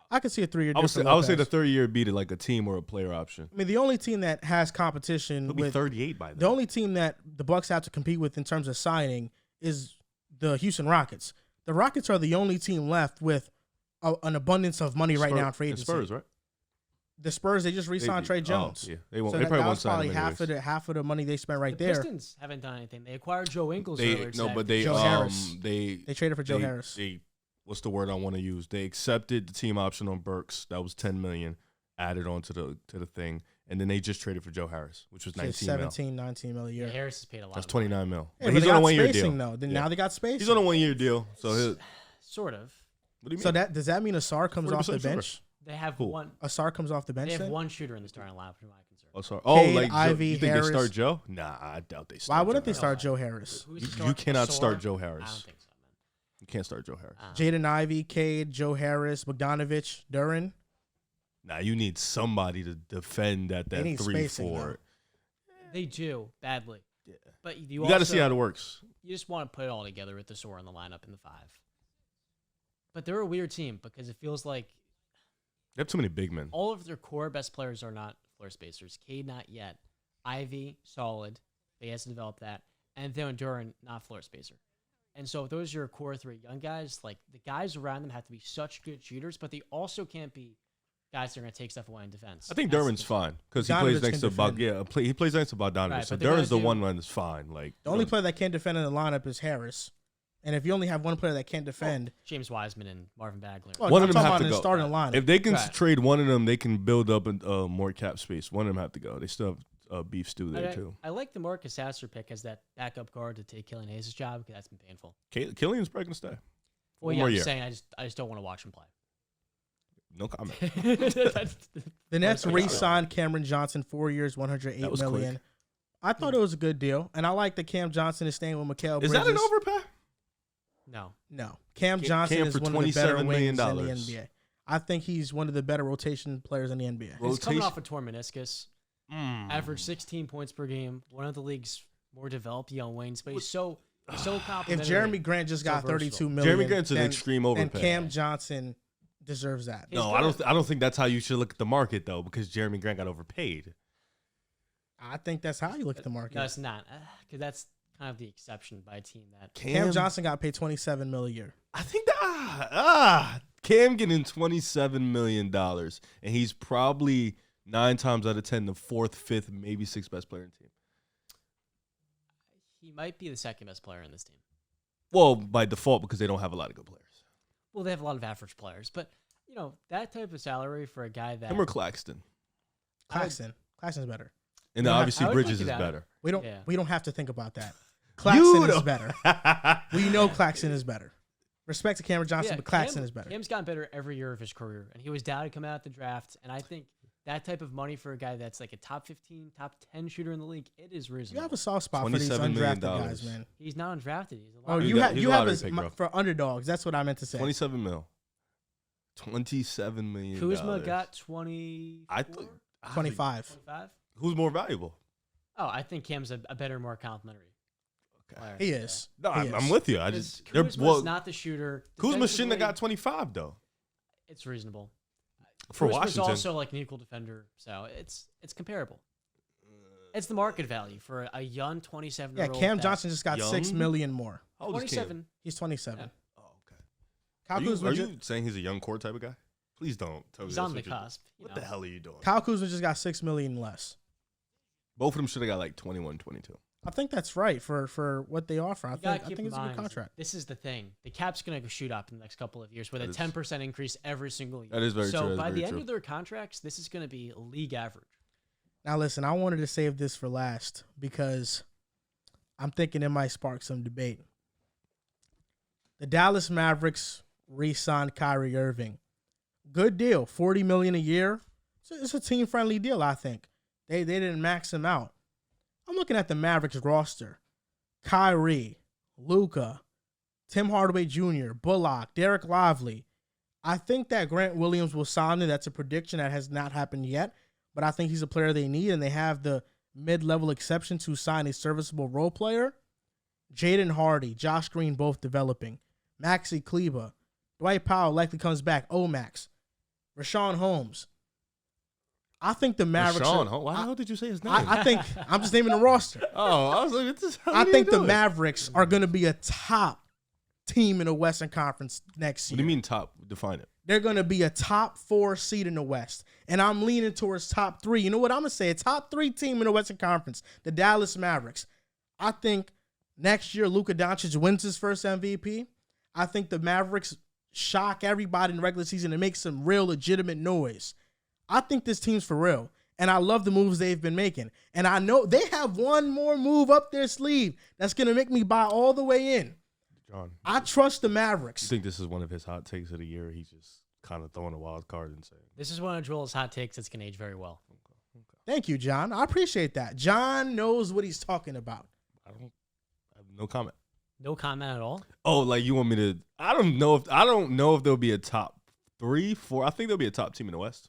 [SPEAKER 1] I could see a 3-year deal.
[SPEAKER 3] I would say the 3rd year would be to like a team or a player option.
[SPEAKER 1] I mean, the only team that has competition
[SPEAKER 3] He'll be 38 by then.
[SPEAKER 1] The only team that the Bucks have to compete with in terms of signing is the Houston Rockets. The Rockets are the only team left with an abundance of money right now in free agency.
[SPEAKER 3] Spurs, right?
[SPEAKER 1] The Spurs, they just re-signed Trey Jones.
[SPEAKER 3] Yeah, they won't.
[SPEAKER 1] So
[SPEAKER 3] they probably won't
[SPEAKER 1] sign
[SPEAKER 3] him anyways.
[SPEAKER 1] half of the money they spent right
[SPEAKER 4] the
[SPEAKER 1] there.
[SPEAKER 4] Pistons haven't done anything. They acquired Joe Ingles earlier today.
[SPEAKER 3] But
[SPEAKER 1] they traded for Joe Harris.
[SPEAKER 3] What's the word I want to use? They accepted the team option on Burks. That was $10 million added on to the thing, And then they just traded for Joe Harris, which was 19
[SPEAKER 1] 17, 19 mil a year.
[SPEAKER 4] Yeah, Harris is paid a lot.
[SPEAKER 3] That's 29 mil.
[SPEAKER 1] Hey,
[SPEAKER 3] but he's on a 1-year deal.
[SPEAKER 1] Though. Now they got spacing.
[SPEAKER 3] He's on a 1-year deal. So
[SPEAKER 4] sort of.
[SPEAKER 3] What do you mean?
[SPEAKER 1] So does that mean Asar comes off the bench?
[SPEAKER 4] They have one.
[SPEAKER 1] Asar comes off the bench.
[SPEAKER 4] They have one shooter in the starting lineup, from my concern.
[SPEAKER 3] Asar.
[SPEAKER 1] Cade,
[SPEAKER 3] like
[SPEAKER 1] Ivy,
[SPEAKER 3] you think
[SPEAKER 1] Harris.
[SPEAKER 3] they start Joe? Nah, I doubt they start.
[SPEAKER 1] Why wouldn't
[SPEAKER 3] Joe
[SPEAKER 1] they start Joe Harris?
[SPEAKER 3] You cannot start Joe
[SPEAKER 4] I
[SPEAKER 3] Harris.
[SPEAKER 4] don't think so, man.
[SPEAKER 3] You can't start Joe Harris.
[SPEAKER 1] Jaden Ivey, Cade, Joe Harris, Bogdanovich, Duran.
[SPEAKER 3] Nah, you need somebody to defend at that 3-4.
[SPEAKER 4] They do badly.
[SPEAKER 3] Yeah.
[SPEAKER 4] But
[SPEAKER 3] you got to see how it works.
[SPEAKER 4] You just want to put it all together with the Sora in the lineup in the 5. But they're a weird team because it feels like
[SPEAKER 3] they have too many big men.
[SPEAKER 4] all of their core best players are not floor spacers. Cade, not yet. Ivy, solid. They has to develop that. And then Duran, not floor spacer. And so if those are your core 3 young guys, like the guys around them have to be such good shooters, but they also can't be guys that are going to take stuff away in defense.
[SPEAKER 3] I think Duran's fine because he plays next to he plays next to Bogdanovich.
[SPEAKER 4] Right,
[SPEAKER 3] so Duran's the one that's fine. Like
[SPEAKER 1] the only player that can't defend in the lineup is Harris. And if you only have one player that can't defend,
[SPEAKER 4] James Wiseman and Marvin Bagley.
[SPEAKER 1] Well,
[SPEAKER 3] one of them have to go.
[SPEAKER 1] Starting lineup.
[SPEAKER 3] If they can trade one of them, they can build up more cap space. One of them have to go. They still have beef stew there too.
[SPEAKER 4] I like the Marcus Sasser pick as that backup guard to take Killian Hayes' job because that's been painful.
[SPEAKER 3] Killian's probably gonna stay.
[SPEAKER 4] Well, yeah, I'm saying I just don't want to watch him play.
[SPEAKER 3] No comment.
[SPEAKER 1] The Nets re-signed Cameron Johnson 4 years, $108 million.
[SPEAKER 3] Quick.
[SPEAKER 1] I thought it was a good deal, and I like that Cam Johnson is staying with Mikal Bridges.
[SPEAKER 3] Is that an overpay?
[SPEAKER 1] No. Cam Johnson is one of the better wings in the NBA. I think he's one of the better rotation players in the NBA.
[SPEAKER 4] He's coming off a torn meniscus. Averaged 16 points per game. One of the league's more developed young wings, but he's so complimentary.
[SPEAKER 1] If Jeremy Grant just got $32 million,
[SPEAKER 3] Jeremy Grant's an extreme overpay.
[SPEAKER 1] And Cam Johnson deserves that.
[SPEAKER 3] No, I don't think that's how you should look at the market though, because Jeremy Grant got overpaid.
[SPEAKER 1] I think that's how you look at the market.
[SPEAKER 4] No, it's not, because that's kind of the exception by a team that
[SPEAKER 1] Cam Johnson got paid $27 million a year.
[SPEAKER 3] I think that Cam getting $27 million, and he's probably 9 times out of 10 the 4th, 5th, maybe 6th best player in the team.
[SPEAKER 4] He might be the 2nd best player in this team.
[SPEAKER 3] Well, by default, because they don't have a lot of good players.
[SPEAKER 4] Well, they have a lot of average players, but that type of salary for a guy that
[SPEAKER 3] him or Claxton.
[SPEAKER 1] Claxton's better.
[SPEAKER 3] And obviously Bridges is better.
[SPEAKER 1] We don't have to think about that. Claxton is better. We know Claxton is better. Respect to Cameron Johnson, but Claxton is better.
[SPEAKER 4] Cam's gotten better every year of his career, and he was down to come out the draft. And I think that type of money for a guy that's like a top 15, top 10 shooter in the league, it is reasonable.
[SPEAKER 1] You have a soft spot for these undrafted guys, man.
[SPEAKER 4] He's not undrafted.
[SPEAKER 1] You have for underdogs. That's what I meant to say.
[SPEAKER 3] 27 mil. $27 million.
[SPEAKER 4] Kuzma got 20.
[SPEAKER 1] 25.
[SPEAKER 4] 25.
[SPEAKER 3] Who's more valuable?
[SPEAKER 4] Oh, I think Cam's a better, more complimentary.
[SPEAKER 1] Okay. He is.
[SPEAKER 3] No, I'm with you.
[SPEAKER 4] Kuzma's not the shooter.
[SPEAKER 3] Kuzma shouldn't have got 25 though.
[SPEAKER 4] It's reasonable.
[SPEAKER 3] For
[SPEAKER 4] Kuzma's
[SPEAKER 3] Washington,
[SPEAKER 4] also like an equal defender, so it's comparable. It's the market value for a young 27-year-old.
[SPEAKER 1] Yeah, Cam Johnson just got $6 million more.
[SPEAKER 3] How old is
[SPEAKER 4] 27.
[SPEAKER 1] He's 27.
[SPEAKER 4] Yeah.
[SPEAKER 3] Oh, okay. Are you saying he's a young core type of guy? Please don't tell me
[SPEAKER 4] he's on the cusp.
[SPEAKER 3] What the hell are you doing?
[SPEAKER 1] Kyle Kuzma just got $6 million less.
[SPEAKER 3] Both of them should have got like 21, 22.
[SPEAKER 1] I think that's right for what they offer. I think it's a good contract.
[SPEAKER 4] This is the thing. The cap's going to shoot up in the next couple of years with a 10% increase every single year.
[SPEAKER 3] That is very true.
[SPEAKER 4] So by the end of their contracts, this is going to be league average.
[SPEAKER 1] Now, listen, I wanted to save this for last because I'm thinking it might spark some debate. The Dallas Mavericks re-signed Kyrie Irving. Good deal, $40 million a year. It's a team-friendly deal, I think. They didn't max him out. I'm looking at the Mavericks roster. Kyrie, Luka, Tim Hardaway Jr., Bullock, Derek Lively. I think that Grant Williams will sign it. That's a prediction that has not happened yet, but I think he's a player they need, and they have the mid-level exception to sign a serviceable role player. Jaden Hardy, Josh Green both developing. Maxi Kleber. Dwight Powell likely comes back. Max. Rashawn Holmes. I think the Mavericks.
[SPEAKER 3] Why the hell did you say his name?
[SPEAKER 1] I think I'm just naming the roster.
[SPEAKER 3] I was like,
[SPEAKER 1] I think the Mavericks are going to be a top team in the Western Conference next year.
[SPEAKER 3] What do you mean top? Define it.
[SPEAKER 1] They're going to be a top 4 seed in the West, and I'm leaning towards top 3. You know what I'm going to say? A top 3 team in the Western Conference, the Dallas Mavericks. I think next year Luka Doncic wins his first MVP. I think the Mavericks shock everybody in the regular season and make some real legitimate noise. I think this team's for real. And I love the moves they've been making. And I know they have one more move up their sleeve that's going to make me buy all the way in.
[SPEAKER 3] John,
[SPEAKER 1] I trust the Mavericks.
[SPEAKER 3] You think this is one of his hot takes of the year? He's just kind of throwing a wild card and saying.
[SPEAKER 4] This is one of Joel's hot takes that's going to age very well.
[SPEAKER 3] Okay.
[SPEAKER 1] Thank you, John. I appreciate that. John knows what he's talking about.
[SPEAKER 3] I have no comment.
[SPEAKER 4] No comment at all?
[SPEAKER 3] Oh, like you want me to? I don't know if there'll be a top 3, 4. I think there'll be a top team in the West.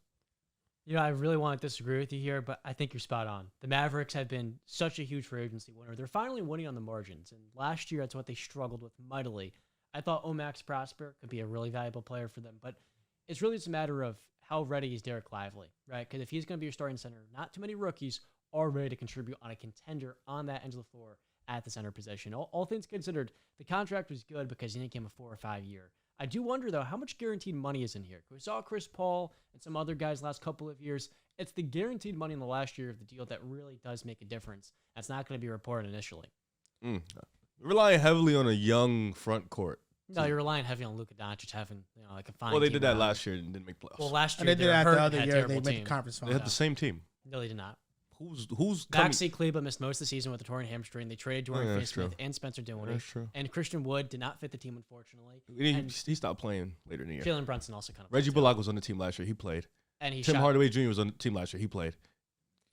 [SPEAKER 4] You know, I really want to disagree with you here, but I think you're spot on. The Mavericks have been such a huge free agency winner. They're finally winning on the margins, and last year that's what they struggled with mightily. I thought Omax Prosper could be a really valuable player for them, but it's really just a matter of how ready is Derek Lively, right? Because if he's going to be your starting center, not too many rookies are ready to contribute on a contender on that end of the floor at the center position. All things considered, the contract was good because he didn't give him a 4 or 5 year. I do wonder, though, how much guaranteed money is in here? We saw Chris Paul and some other guys last couple of years. It's the guaranteed money in the last year of the deal that really does make a difference. That's not going to be reported initially.
[SPEAKER 3] We're relying heavily on a young front court.
[SPEAKER 4] No, you're relying heavily on Luka Doncic having like a fine.
[SPEAKER 3] Well, they did that last year and didn't make playoffs.
[SPEAKER 4] Well, last year
[SPEAKER 1] they did that the other year. They made
[SPEAKER 4] team.
[SPEAKER 1] the conference final.
[SPEAKER 3] They had the same team.
[SPEAKER 4] No, they did not.
[SPEAKER 3] Who's coming?
[SPEAKER 4] Maxi Kleber missed most of the season with a torn hamstring. They traded Dorian Finney-Smith and Spencer Dinwiddie.
[SPEAKER 3] That's true.
[SPEAKER 4] And Christian Wood did not fit the team, unfortunately.
[SPEAKER 3] He stopped playing later in the year.
[SPEAKER 4] Jalen Brunson also kind of.
[SPEAKER 3] Reggie Bullock was on the team last year. He played.
[SPEAKER 4] And
[SPEAKER 3] Tim Hardaway Jr. was on the team last year. He played.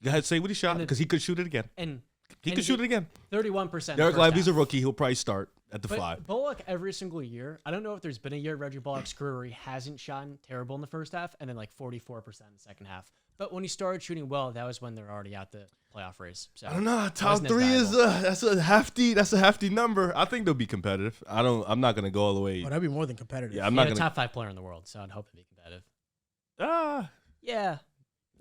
[SPEAKER 3] Go ahead, say what he shot because he could shoot it again. He could shoot it again.
[SPEAKER 4] 31%.
[SPEAKER 3] Derek Lively's a rookie. He'll probably start at the 5.
[SPEAKER 4] Bullock every single year. I don't know if there's been a year Reggie Bullock's career where he hasn't shot terrible in the first half and then like 44% in the second half. But when he started shooting well, that was when they're already out the playoff race. So
[SPEAKER 3] I don't know. Top 3 is that's a hefty number. I think they'll be competitive. I'm not gonna go all the way.
[SPEAKER 1] Oh, that'd be more than competitive.
[SPEAKER 3] Yeah, I'm not gonna
[SPEAKER 4] top 5 player in the world, so I'd hope to be competitive. Yeah.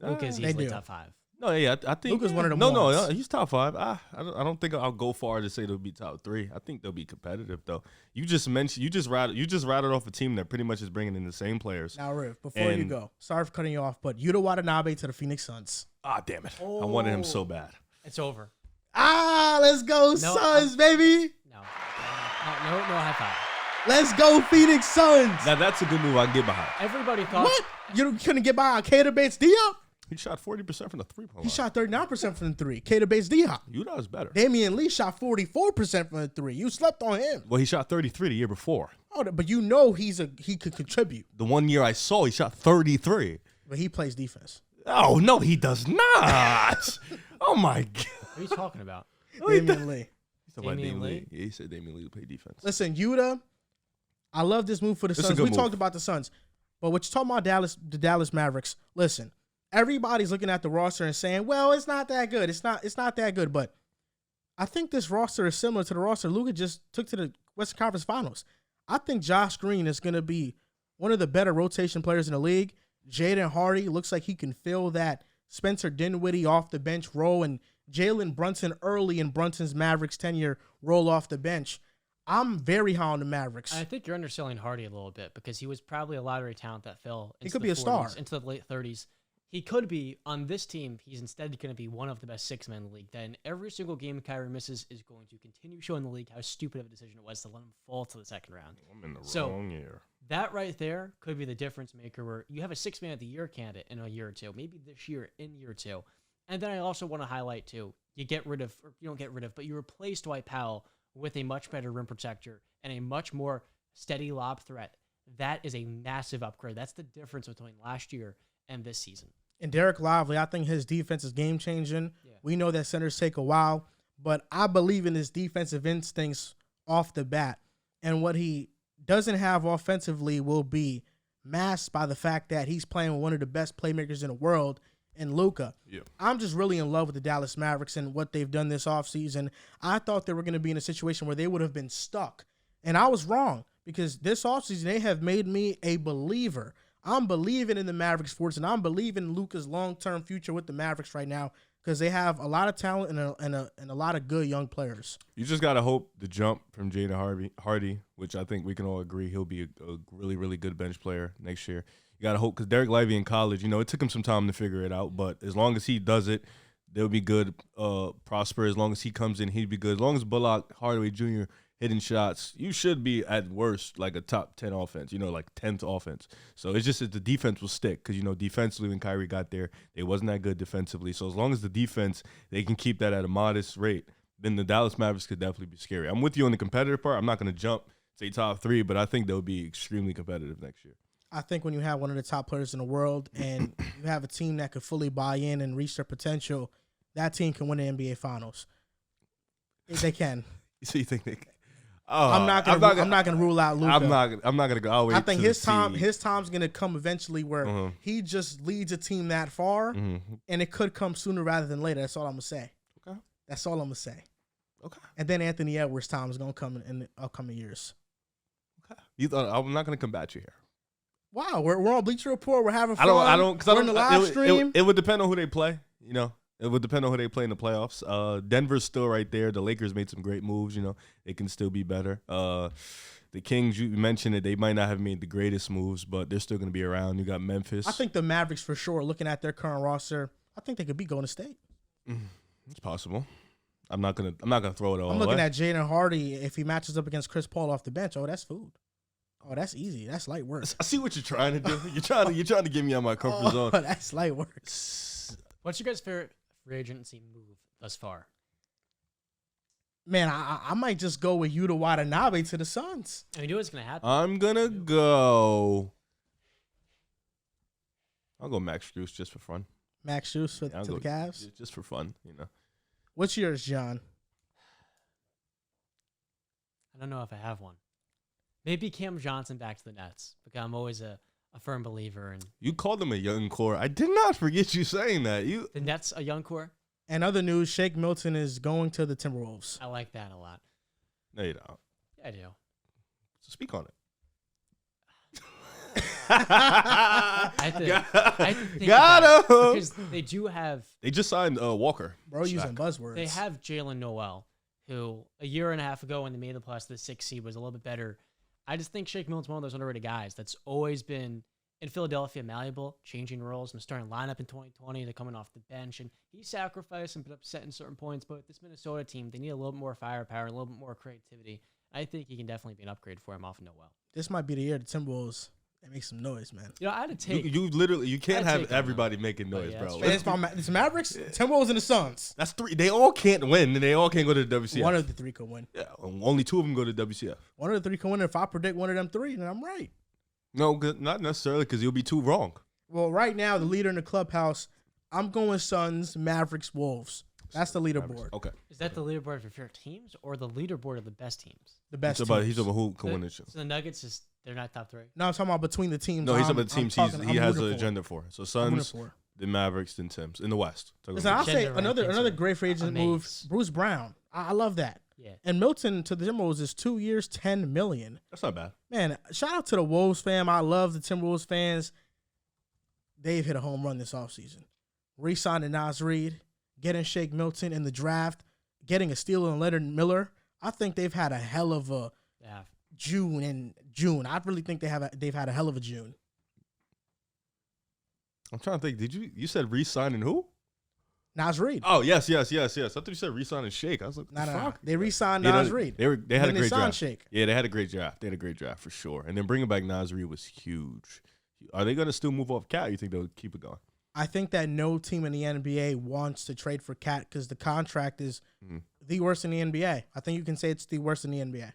[SPEAKER 4] Luka's easily top 5.
[SPEAKER 3] No, yeah, I think
[SPEAKER 1] Luka's one of them.
[SPEAKER 3] No, he's top 5. I don't think I'll go far to say they'll be top 3. I think they'll be competitive though. You just rattled off a team that pretty much is bringing in the same players.
[SPEAKER 1] Now, Riff, before you go, sorry for cutting you off, but Yuta Watanabe to the Phoenix Suns.
[SPEAKER 3] Damn it! Oh. I wanted him so bad.
[SPEAKER 4] It's over.
[SPEAKER 1] Let's go Suns, baby.
[SPEAKER 4] No high five.
[SPEAKER 1] Let's go Phoenix Suns.
[SPEAKER 3] Now that's a good move I can get behind.
[SPEAKER 4] Everybody thought
[SPEAKER 1] what? You couldn't get by Keita Bates-Diop?
[SPEAKER 3] He shot 40% from the 3-point line.
[SPEAKER 1] He shot 39% from the 3. Keita Bates-Diop.
[SPEAKER 3] Utah is better.
[SPEAKER 1] Damian Lee shot 44% from the 3. You slept on him.
[SPEAKER 3] Well, he shot 33 the year before.
[SPEAKER 1] Oh, but you know he could contribute.
[SPEAKER 3] The one year I saw, he shot 33.
[SPEAKER 1] But he plays defense.
[SPEAKER 3] Oh, no, he does not. Oh, my God.
[SPEAKER 4] What are you talking about?
[SPEAKER 1] Damian Lee.
[SPEAKER 3] He's talking about Damian Lee. Yeah, he said Damian Lee would play defense.
[SPEAKER 1] Listen, Yuta, I love this move for the Suns. We talked about the Suns. But what you're talking about the Dallas Mavericks, listen, everybody's looking at the roster and saying, well, it's not that good. It's not that good. But I think this roster is similar to the roster Luka just took to the Western Conference Finals. I think Josh Green is going to be one of the better rotation players in the league. Jaden Hardy looks like he can fill that Spencer Dinwiddie off the bench role, and Jalen Brunson early in Brunson's Mavericks tenure roll off the bench. I'm very high on the Mavericks.
[SPEAKER 4] I think you're underselling Hardy a little bit because he was probably a lottery talent that fell into
[SPEAKER 1] he could be a star
[SPEAKER 4] into the late 30s. He could be on this team. He's instead going to be one of the best 6 men in the league. Then every single game Kyrie misses is going to continue showing the league how stupid of a decision it was to let him fall to the second round.
[SPEAKER 3] I'm in the wrong year.
[SPEAKER 4] That right there could be the difference maker where you have a 6 man of the year candidate in a year or two, maybe this year in year 2. And then I also want to highlight too, you replace Dwight Powell with a much better rim protector and a much more steady lob threat. That is a massive upgrade. That's the difference between last year and this season.
[SPEAKER 1] And Derek Lively, I think his defense is game-changing. Yeah. We know that centers take a while, but I believe in his defensive instincts off the bat. And what he doesn't have offensively will be masked by the fact that he's playing with one of the best playmakers in the world in Luka.
[SPEAKER 3] Yeah.
[SPEAKER 1] I'm just really in love with the Dallas Mavericks and what they've done this offseason. I thought they were going to be in a situation where they would have been stuck. And I was wrong because this offseason they have made me a believer. I'm believing in the Mavericks sports, and I'm believing in Luka's long-term future with the Mavericks right now because they have a lot of talent and a lot of good young players.
[SPEAKER 3] You just got to hope the jump from Jaden Hardy, which I think we can all agree he'll be a really, really good bench player next year. You got to hope because Derek Lively in college, it took him some time to figure it out, but as long as he does it, they'll be good. Prosper, as long as he comes in, he'd be good. As long as Bullock, Hardaway Jr., hitting shots, you should be at worst like a top 10 offense, like 10th offense. So it's just that the defense will stick because, defensively when Kyrie got there, they wasn't that good defensively. So as long as the defense, they can keep that at a modest rate, then the Dallas Mavericks could definitely be scary. I'm with you on the competitive part. I'm not going to jump, say top 3, but I think they'll be extremely competitive next year.
[SPEAKER 1] I think when you have one of the top players in the world and you have a team that could fully buy in and reach their potential, that team can win the NBA Finals. They can.
[SPEAKER 3] So you think they can?
[SPEAKER 1] I'm not gonna rule out Luka.
[SPEAKER 3] I'm not gonna go. I'll wait.
[SPEAKER 1] I think his time's gonna come eventually where he just leads a team that far, and it could come sooner rather than later. That's all I'm gonna say.
[SPEAKER 3] Okay.
[SPEAKER 1] That's all I'm gonna say.
[SPEAKER 3] Okay.
[SPEAKER 1] And then Anthony Edwards' time is gonna come in the upcoming years.
[SPEAKER 3] Okay. You thought I'm not gonna combat you here.
[SPEAKER 1] Wow, we're on Bleacher Report. We're having fun.
[SPEAKER 3] I don't. Because
[SPEAKER 1] we're in the live stream.
[SPEAKER 3] It would depend on who they play. It would depend on who they play in the playoffs. Denver's still right there. The Lakers made some great moves. They can still be better. The Kings, you mentioned it, they might not have made the greatest moves, but they're still going to be around. You got Memphis.
[SPEAKER 1] I think the Mavericks for sure. Looking at their current roster, I think they could be Golden State.
[SPEAKER 3] It's possible. I'm not gonna throw it all.
[SPEAKER 1] I'm looking at Jaden Hardy. If he matches up against Chris Paul off the bench, that's food. Oh, that's easy. That's light work.
[SPEAKER 3] I see what you're trying to do. You're trying to get me on my comfort zone.
[SPEAKER 1] That's light work.
[SPEAKER 4] What's your guys' favorite free agency move thus far?
[SPEAKER 1] Man, I might just go with Yuta Watanabe to the Suns.
[SPEAKER 4] I mean, you know what's going to happen?
[SPEAKER 3] I'm going to go. I'll go Max Strus just for fun.
[SPEAKER 1] Max Strus to the Cavs?
[SPEAKER 3] Just for fun,
[SPEAKER 1] What's yours, John?
[SPEAKER 4] I don't know if I have one. Maybe Cam Johnson back to the Nets, because I'm always a firm believer in.
[SPEAKER 3] You called them a young core. I did not forget you saying that.
[SPEAKER 4] The Nets a young core.
[SPEAKER 1] And other news: Shake Milton is going to the Timberwolves.
[SPEAKER 4] I like that a lot.
[SPEAKER 3] No, you don't.
[SPEAKER 4] Yeah, I do.
[SPEAKER 3] So speak on it.
[SPEAKER 4] I think
[SPEAKER 3] got him.
[SPEAKER 4] because they do have.
[SPEAKER 3] They just signed Walker.
[SPEAKER 1] Bro, using buzzwords.
[SPEAKER 4] They have Jalen Noel, who a year and a half ago when they made the playoffs, the 6th seed was a little bit better. I just think Shake Milton's one of those underrated guys that's always been in Philadelphia malleable, changing roles from starting lineup in 2020 to coming off the bench. And he sacrificed and put upset in certain points. But this Minnesota team, they need a little bit more firepower, a little bit more creativity. I think he can definitely be an upgrade for him off of Noel.
[SPEAKER 1] This might be the year the Timberwolves make some noise, man.
[SPEAKER 4] I had to take.
[SPEAKER 3] You can't have everybody making noise, bro.
[SPEAKER 1] It's Mavericks, Timberwolves, and the Suns.
[SPEAKER 3] That's 3. They all can't win, and they all can't go to the WCF.
[SPEAKER 1] One of the 3 could win.
[SPEAKER 3] Yeah, only 2 of them go to the WCF.
[SPEAKER 1] One of the 3 could win. If I predict one of them 3, then I'm right.
[SPEAKER 3] No, not necessarily, because you'll be 2 wrong.
[SPEAKER 1] Well, right now, the leader in the clubhouse, I'm going Suns, Mavericks, Wolves. That's the leaderboard.
[SPEAKER 3] Okay.
[SPEAKER 4] Is that the leaderboard of your favorite teams or the leaderboard of the best teams?
[SPEAKER 1] The best
[SPEAKER 3] teams. He's about who can win this show.
[SPEAKER 4] So the Nuggets, they're not top 3?
[SPEAKER 1] No, I'm talking about between the teams.
[SPEAKER 3] No, he's talking about the teams he has an agenda for. So Suns, the Mavericks, then Timbs in the West.
[SPEAKER 1] Listen, I'll say another great free agent move, Bruce Brown. I love that.
[SPEAKER 4] Yeah.
[SPEAKER 1] And Milton to the Timberwolves is 2 years, $10 million.
[SPEAKER 3] That's not bad.
[SPEAKER 1] Man, shout out to the Wolves fam. I love the Timberwolves fans. They've hit a home run this offseason. Re-signing Nas Reed, getting Shake Milton in the draft, getting a steal in Leonard Miller. I think they've had a hell of a June. I really think they've had a hell of a June.
[SPEAKER 3] I'm trying to think. You said re-signing who?
[SPEAKER 1] Nas Reed.
[SPEAKER 3] Oh, yes. I thought you said re-signing Shake. I was like,
[SPEAKER 1] nah. They re-signed Nas Reed.
[SPEAKER 3] They had a great draft.
[SPEAKER 1] Shake.
[SPEAKER 3] Yeah, they had a great draft. For sure. And then bringing back Nas Reed was huge. Are they going to still move off Cat? Or you think they'll keep it going?
[SPEAKER 1] I think that no team in the NBA wants to trade for Cat because the contract is the worst in the NBA. I think you can say it's the worst in the NBA.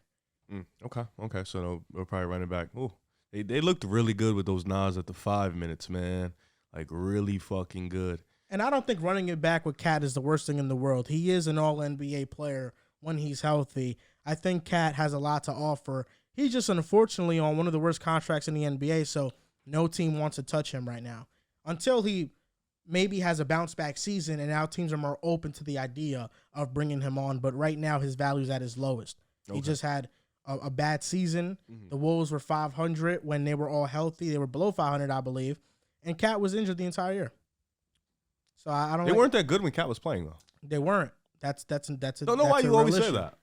[SPEAKER 3] Okay. So they'll probably run it back. Ooh, they looked really good with those Nas at the 5 minutes, man. Like really fucking good.
[SPEAKER 1] And I don't think running it back with Cat is the worst thing in the world. He is an all-NBA player when he's healthy. I think Cat has a lot to offer. He's just unfortunately on one of the worst contracts in the NBA, so no team wants to touch him right now. Until he maybe has a bounce-back season, and now teams are more open to the idea of bringing him on. But right now, his value is at his lowest. Okay. He just had a bad season. The Wolves were 500 when they were all healthy. They were below 500, I believe. And Cat was injured the entire year. So I don't.
[SPEAKER 3] They weren't that good when Cat was playing, though.
[SPEAKER 1] They weren't. That's a.
[SPEAKER 3] Don't know why you always say that.